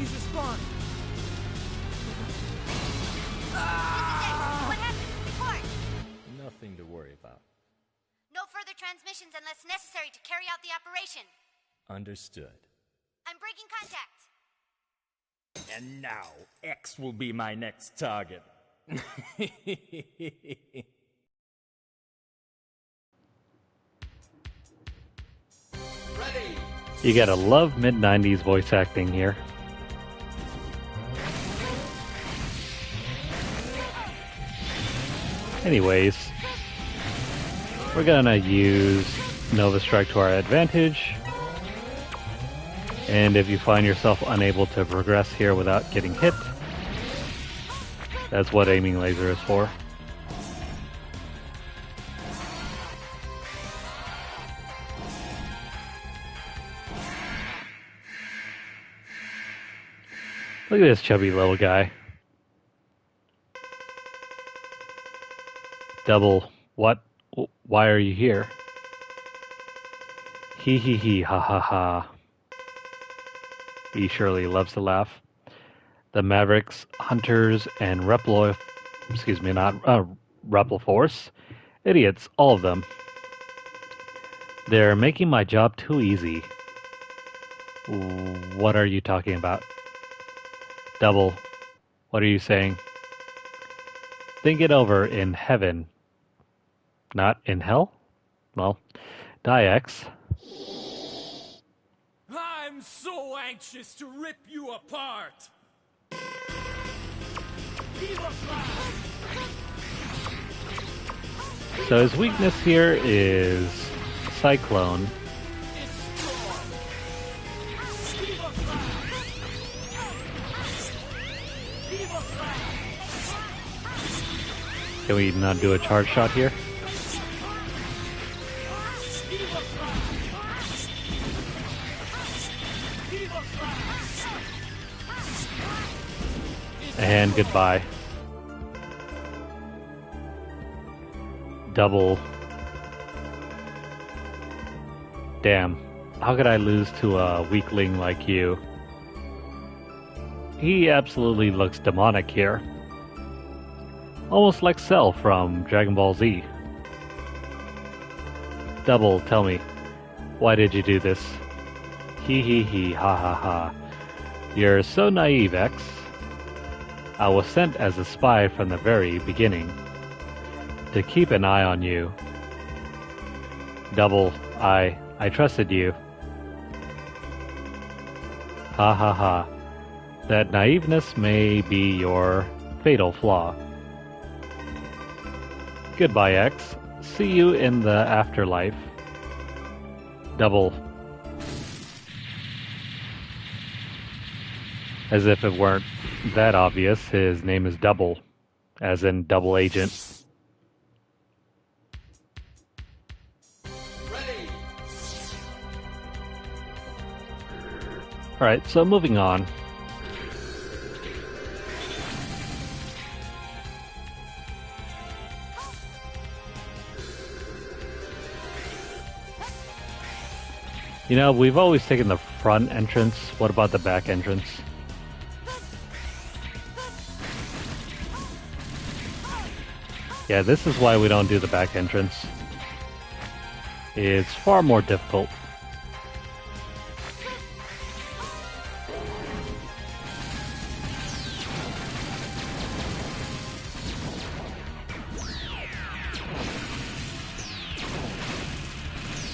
enemies respawn. What happened? Report. Nothing to worry about. No further transmissions unless necessary to carry out the operation. Understood. I'm breaking contact. And now, X will be my next target. Ready. You gotta love mid-90s voice acting here. Anyways, we're gonna use Nova Strike to our advantage. And if you find yourself unable to progress here without getting hit, that's what aiming laser is for. Look at this chubby little guy. Double, what? Why are you here? Hee hee hee, ha ha ha. He surely loves to laugh. The Mavericks, Hunters, and Reploforce. Idiots, all of them. They're making my job too easy. What are you talking about? Double, what are you saying? Think it over in heaven. Not in hell? Well, die X. I'm so anxious to rip you apart! So his weakness here is Cyclone. Can we not do a charge shot here? And goodbye. Double. Damn. How could I lose to a weakling like you? He absolutely looks demonic here. Almost like Cell from Dragon Ball Z. Double, tell me, why did you do this? Hee hee hee, ha ha ha. You're so naive, X. I was sent as a spy from the very beginning. To keep an eye on you. Double, I trusted you. Ha ha ha. That naiveness may be your fatal flaw. Goodbye, X. See you in the afterlife. Double. As if it weren't that obvious, his name is Double, as in double agent. Ready. Alright, so moving on. You know, we've always taken the front entrance. What about the back entrance? Yeah, this is why we don't do the back entrance. It's far more difficult.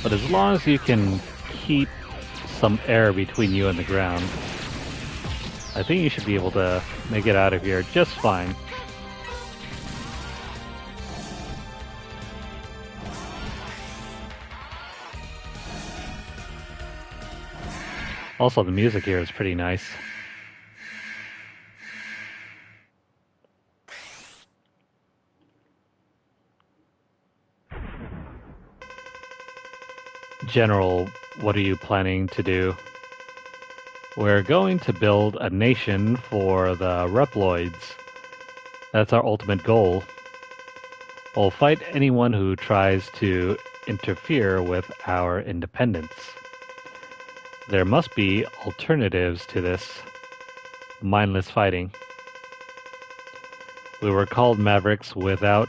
But as long as you can keep some air between you and the ground, I think you should be able to make it out of here just fine. Also, the music here is pretty nice. General, what are you planning to do? We're going to build a nation for the Reploids. That's our ultimate goal. We'll fight anyone who tries to interfere with our independence. There must be alternatives to this. mindless fighting. We were called Mavericks without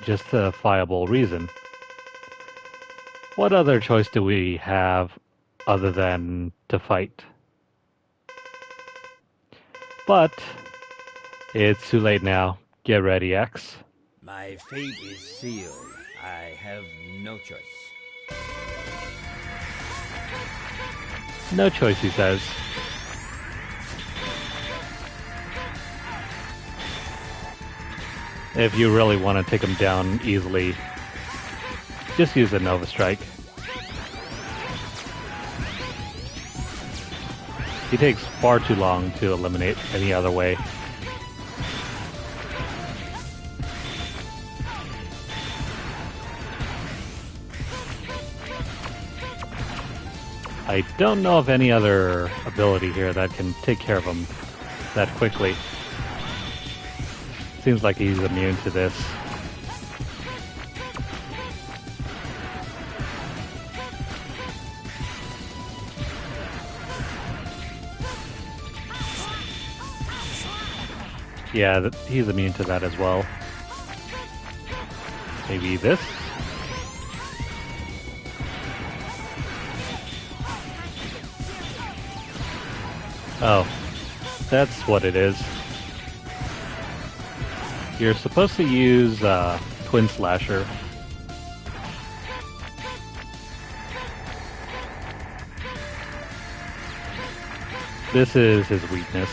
justifiable reason. What other choice do we have other than to fight? But it's too late now. Get ready, X. My fate is sealed. I have no choice. No choice, he says. If you really want to take him down easily, just use a Nova Strike. He takes far too long to eliminate any other way. I don't know of any other ability here that can take care of him that quickly. Seems like he's immune to this. Yeah, he's immune to that as well. Maybe this? Oh, that's what it is. You're supposed to use Twin Slasher. This is his weakness.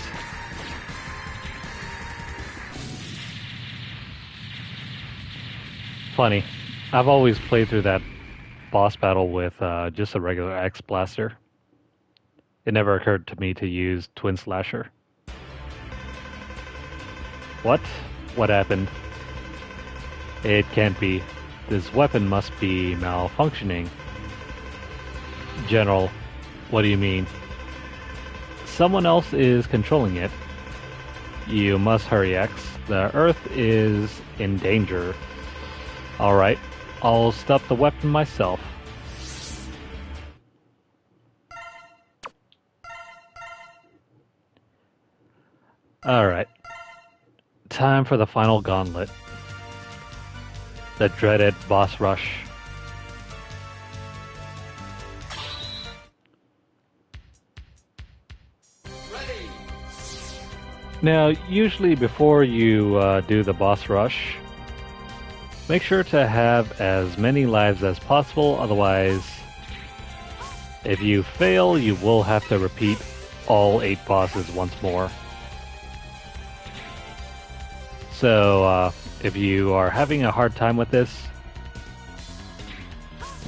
Funny, I've always played through that boss battle with just a regular X Blaster. It never occurred to me to use Twin Slasher. What? What happened? It can't be. This weapon must be malfunctioning. General, what do you mean? Someone else is controlling it. You must hurry, X. The Earth is in danger. Alright, I'll stop the weapon myself. Alright. Time for the final gauntlet. The dreaded boss rush. Ready. Now, usually before you do the boss rush, make sure to have as many lives as possible, otherwise, if you fail, you will have to repeat all 8 bosses once more. So, if you are having a hard time with this,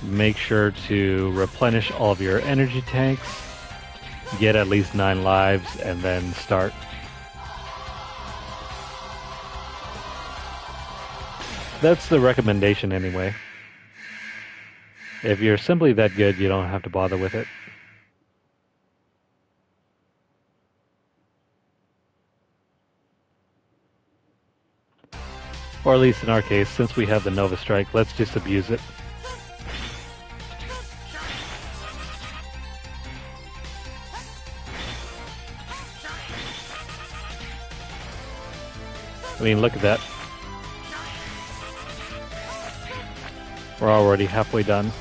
make sure to replenish all of your energy tanks, get at least 9 lives, and then start. That's the recommendation anyway. If you're simply that good, you don't have to bother with it. Or at least in our case, since we have the Nova Strike, let's just abuse it. I mean, look at that. We're already halfway done.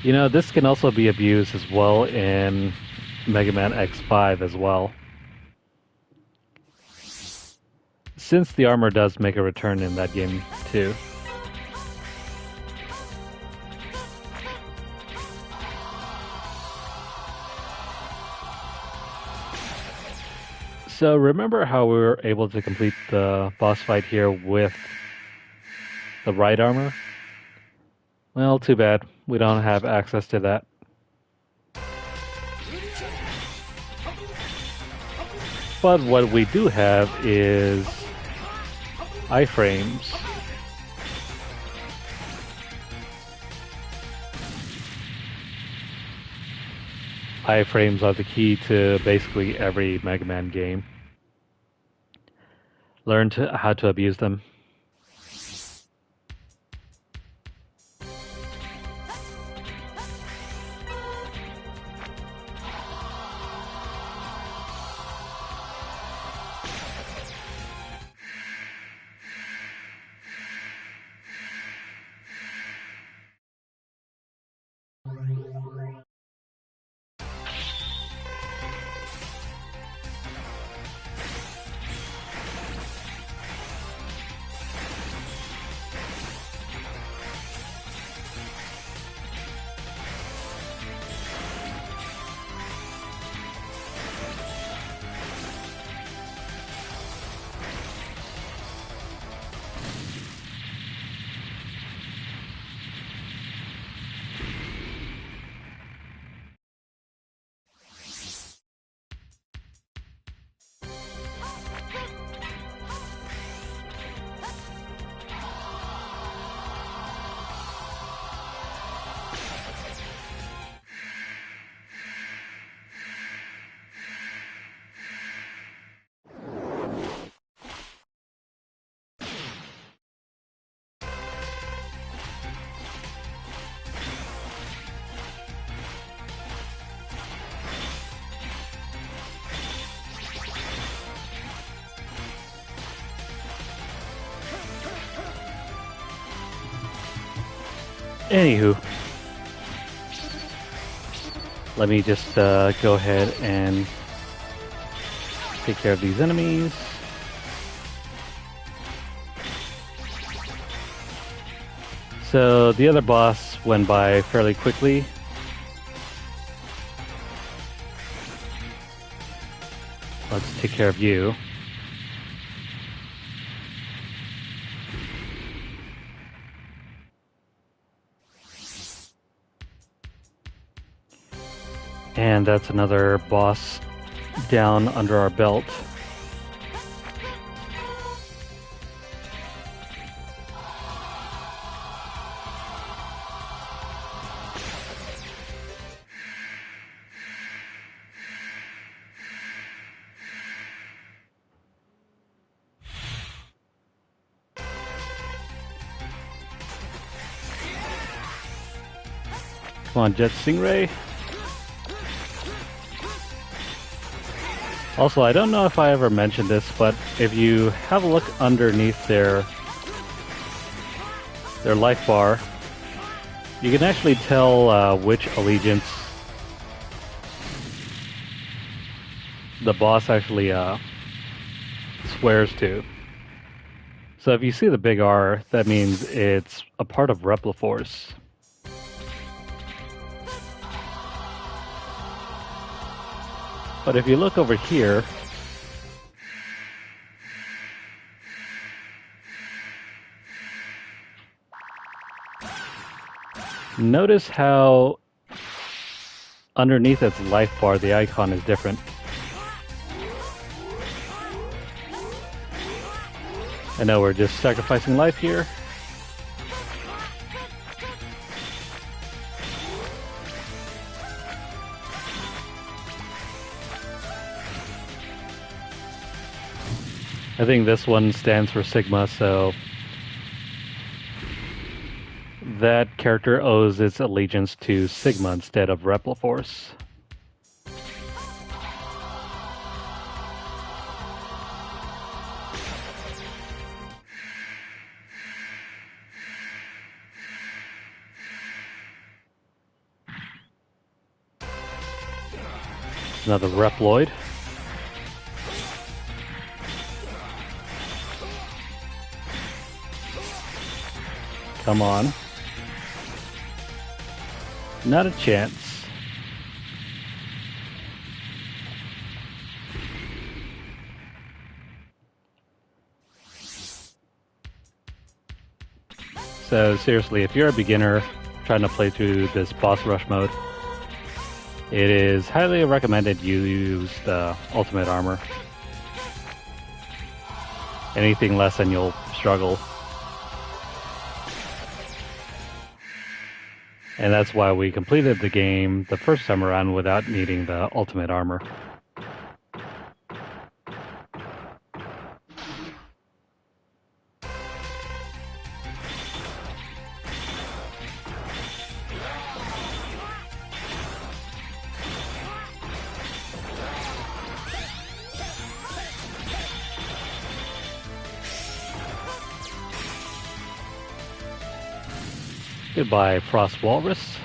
You know, this can also be abused as well in Mega Man X5 as well. Since the armor does make a return in that game too. So remember how we were able to complete the boss fight here with the right armor? Well, too bad. We don't have access to that. But what we do have is iframes. iframes are the key to basically every Mega Man game. Learn how to abuse them. Anywho, let me just go ahead and take care of these enemies. So the other boss went by fairly quickly. Let's take care of you. And that's another boss down under our belt. Come on, Jet Stingray. Also, I don't know if I ever mentioned this, but if you have a look underneath their life bar, you can actually tell which allegiance the boss actually swears to. So if you see the big R, that means it's a part of Repliforce. But if you look over here, notice how underneath its life bar the icon is different. I know we're just sacrificing life here. I think this one stands for Sigma, so that character owes its allegiance to Sigma instead of Repliforce. Another Reploid. Come on. Not a chance. So seriously, if you're a beginner trying to play through this boss rush mode, it is highly recommended you use the ultimate armor. Anything less and you'll struggle. And that's why we completed the game the first time around without needing the ultimate armor. Goodbye, Frost Walrus.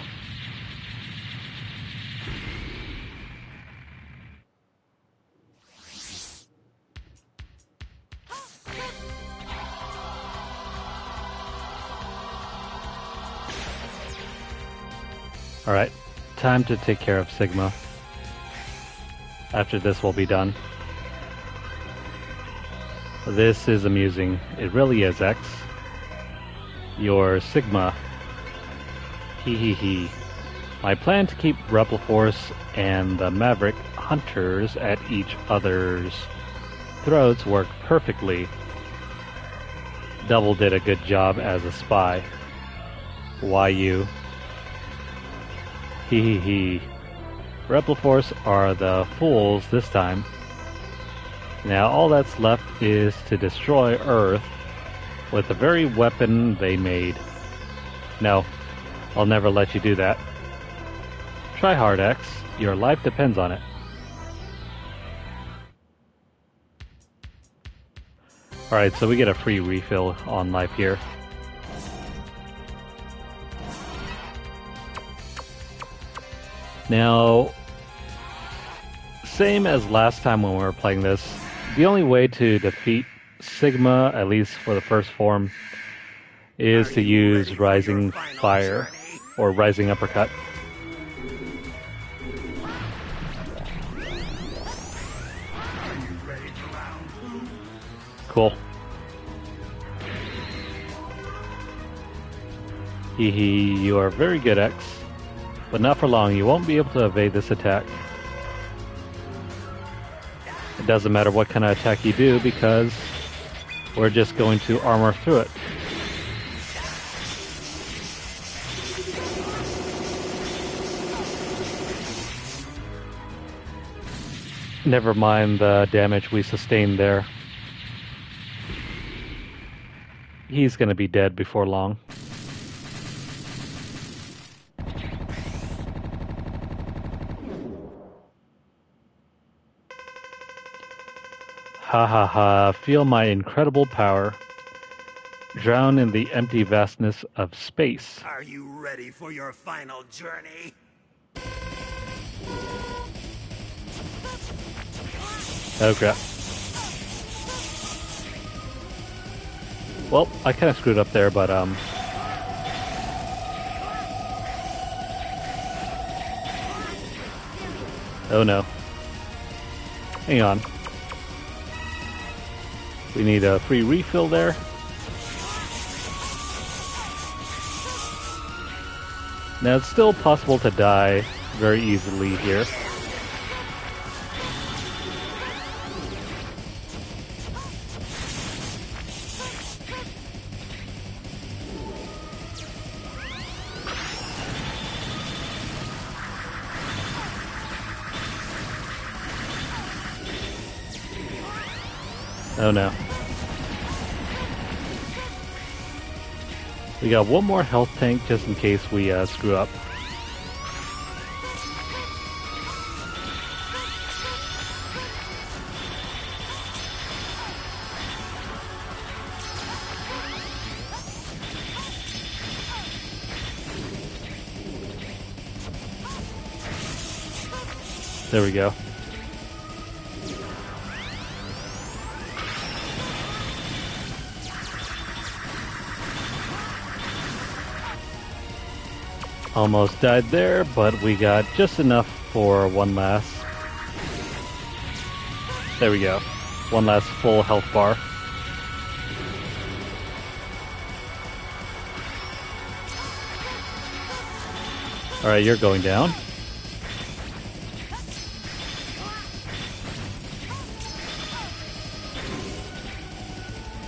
Alright, time to take care of Sigma. After this, we'll be done. This is amusing. It really is, X. Your Sigma. Hee hee hee. My plan to keep Repliforce and the Maverick hunters at each other's throats worked perfectly. Double did a good job as a spy. Why you? Hee hee hee. Repliforce are the fools this time. Now all that's left is to destroy Earth with the very weapon they made. No, I'll never let you do that. Try hard, X. Your life depends on it. Alright, so we get a free refill on life here. Now, same as last time when we were playing this, the only way to defeat Sigma, at least for the first form, is to use Rising Fire, or Rising Uppercut. Cool. Hee hee, you are very good, X. But not for long, you won't be able to evade this attack. It doesn't matter what kind of attack you do, because we're just going to armor through it. Never mind the damage we sustained there. He's gonna be dead before long. Ha ha ha, feel my incredible power. Drown in the empty vastness of space. Are you ready for your final journey? Oh crap. Well, I kind of screwed up there, but oh no. Hang on. We need a free refill there. Now it's still possible to die very easily here. Oh no. We got one more health tank just in case we screw up. There we go. Almost died there, but we got just enough for one last. There we go. One last full health bar. Alright, you're going down.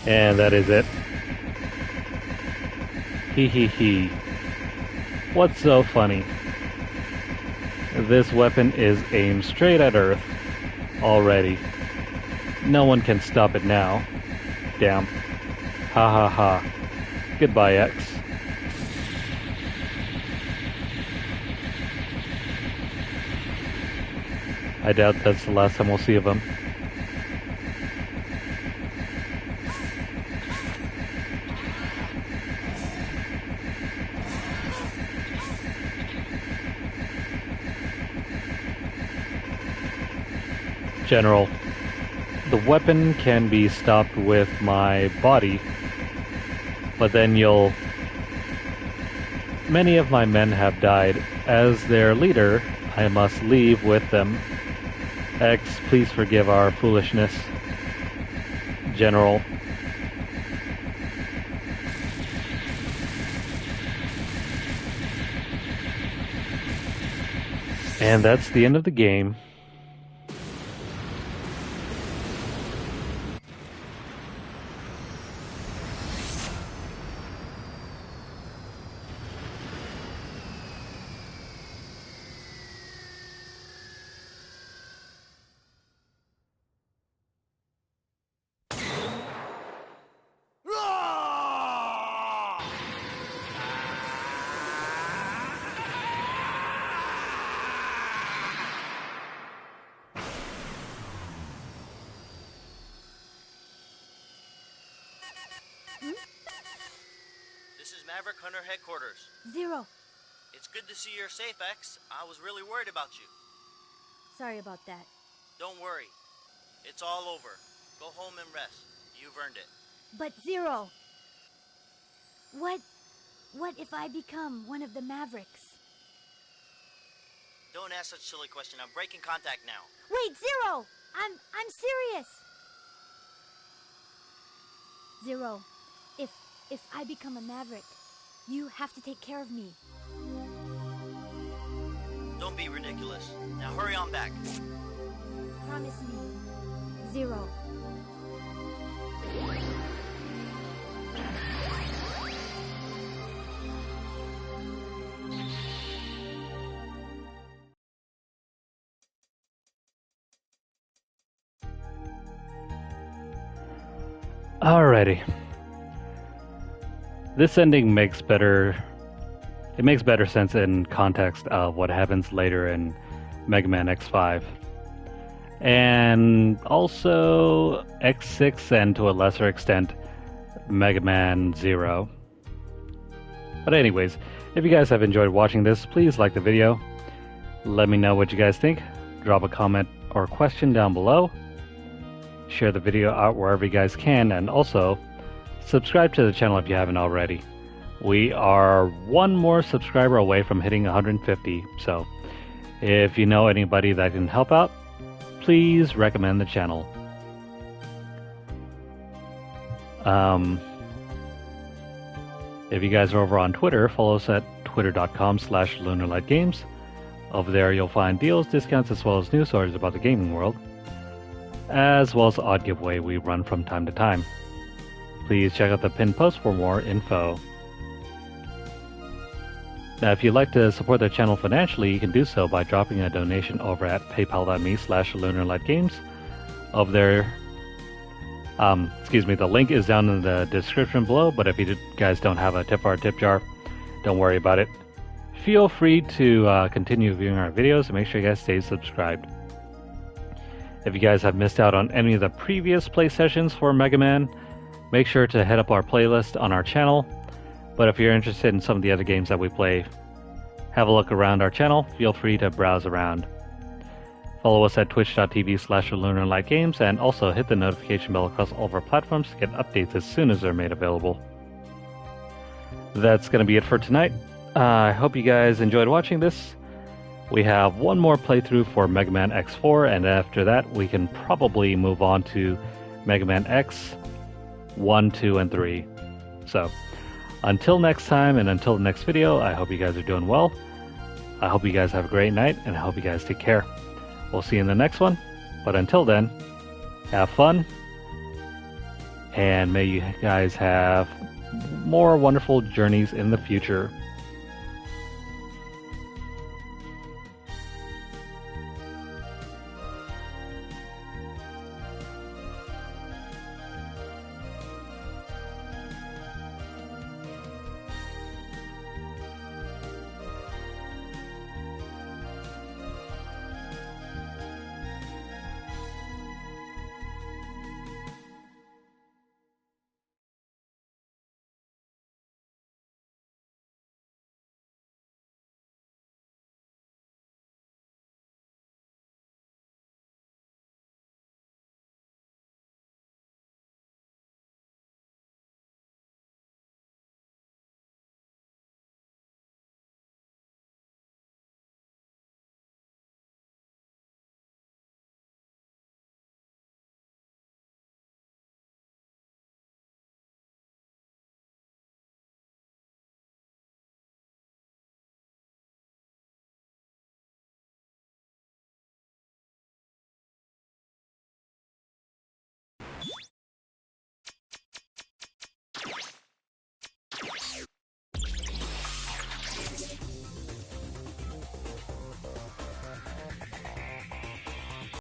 And that is it. Hee hee hee. What's so funny? This weapon is aimed straight at Earth already. No one can stop it now. Damn. Ha ha ha. Goodbye, X. I doubt that's the last time we'll see of him. General, the weapon can be stopped with my body, but then many of my men have died. As their leader, I must leave with them. X, please forgive our foolishness. General. And that's the end of the game. This is Maverick Hunter Headquarters. Zero. It's good to see you're safe, X. I was really worried about you. Sorry about that. Don't worry. It's all over. Go home and rest. You've earned it. But Zero, what if I become one of the Mavericks? Don't ask such a silly question. I'm breaking contact now. Wait, Zero! I'm serious. Zero, if I become a Maverick, you have to take care of me. Don't be ridiculous. Now hurry on back. Promise me. Zero. Alrighty. This ending makes better sense in context of what happens later in Mega Man X5. And also X6 and to a lesser extent Mega Man 0. But anyways, if you guys have enjoyed watching this, please like the video. Let me know what you guys think. Drop a comment or question down below. Share the video out wherever you guys can, and also subscribe to the channel if you haven't already. We are one more subscriber away from hitting 150, so if you know anybody that can help out, please recommend the channel. If you guys are over on Twitter, follow us at twitter.com/LunarlightGames. Over there you'll find deals, discounts, as well as news stories about the gaming world, as well as the odd giveaway we run from time to time. Please check out the pinned post for more info. Now, if you'd like to support the channel financially, you can do so by dropping a donation over at paypal.me/LunarlightGames. Over there, the link is down in the description below, but if you guys don't have a tip or a tip jar, don't worry about it. Feel free to continue viewing our videos and make sure you guys stay subscribed. If you guys have missed out on any of the previous play sessions for Mega Man, make sure to head up our playlist on our channel. But if you're interested in some of the other games that we play, have a look around our channel. Feel free to browse around. Follow us at twitch.tv/LunarlightGames, and also hit the notification bell across all of our platforms to get updates as soon as they're made available. That's going to be it for tonight. I hope you guys enjoyed watching this. We have one more playthrough for Mega Man X4, and after that we can probably move on to Mega Man X 1, 2, and 3. So, until next time and until the next video, I hope you guys are doing well. I hope you guys have a great night, and I hope you guys take care. We'll see you in the next one, but until then, have fun, and may you guys have more wonderful journeys in the future.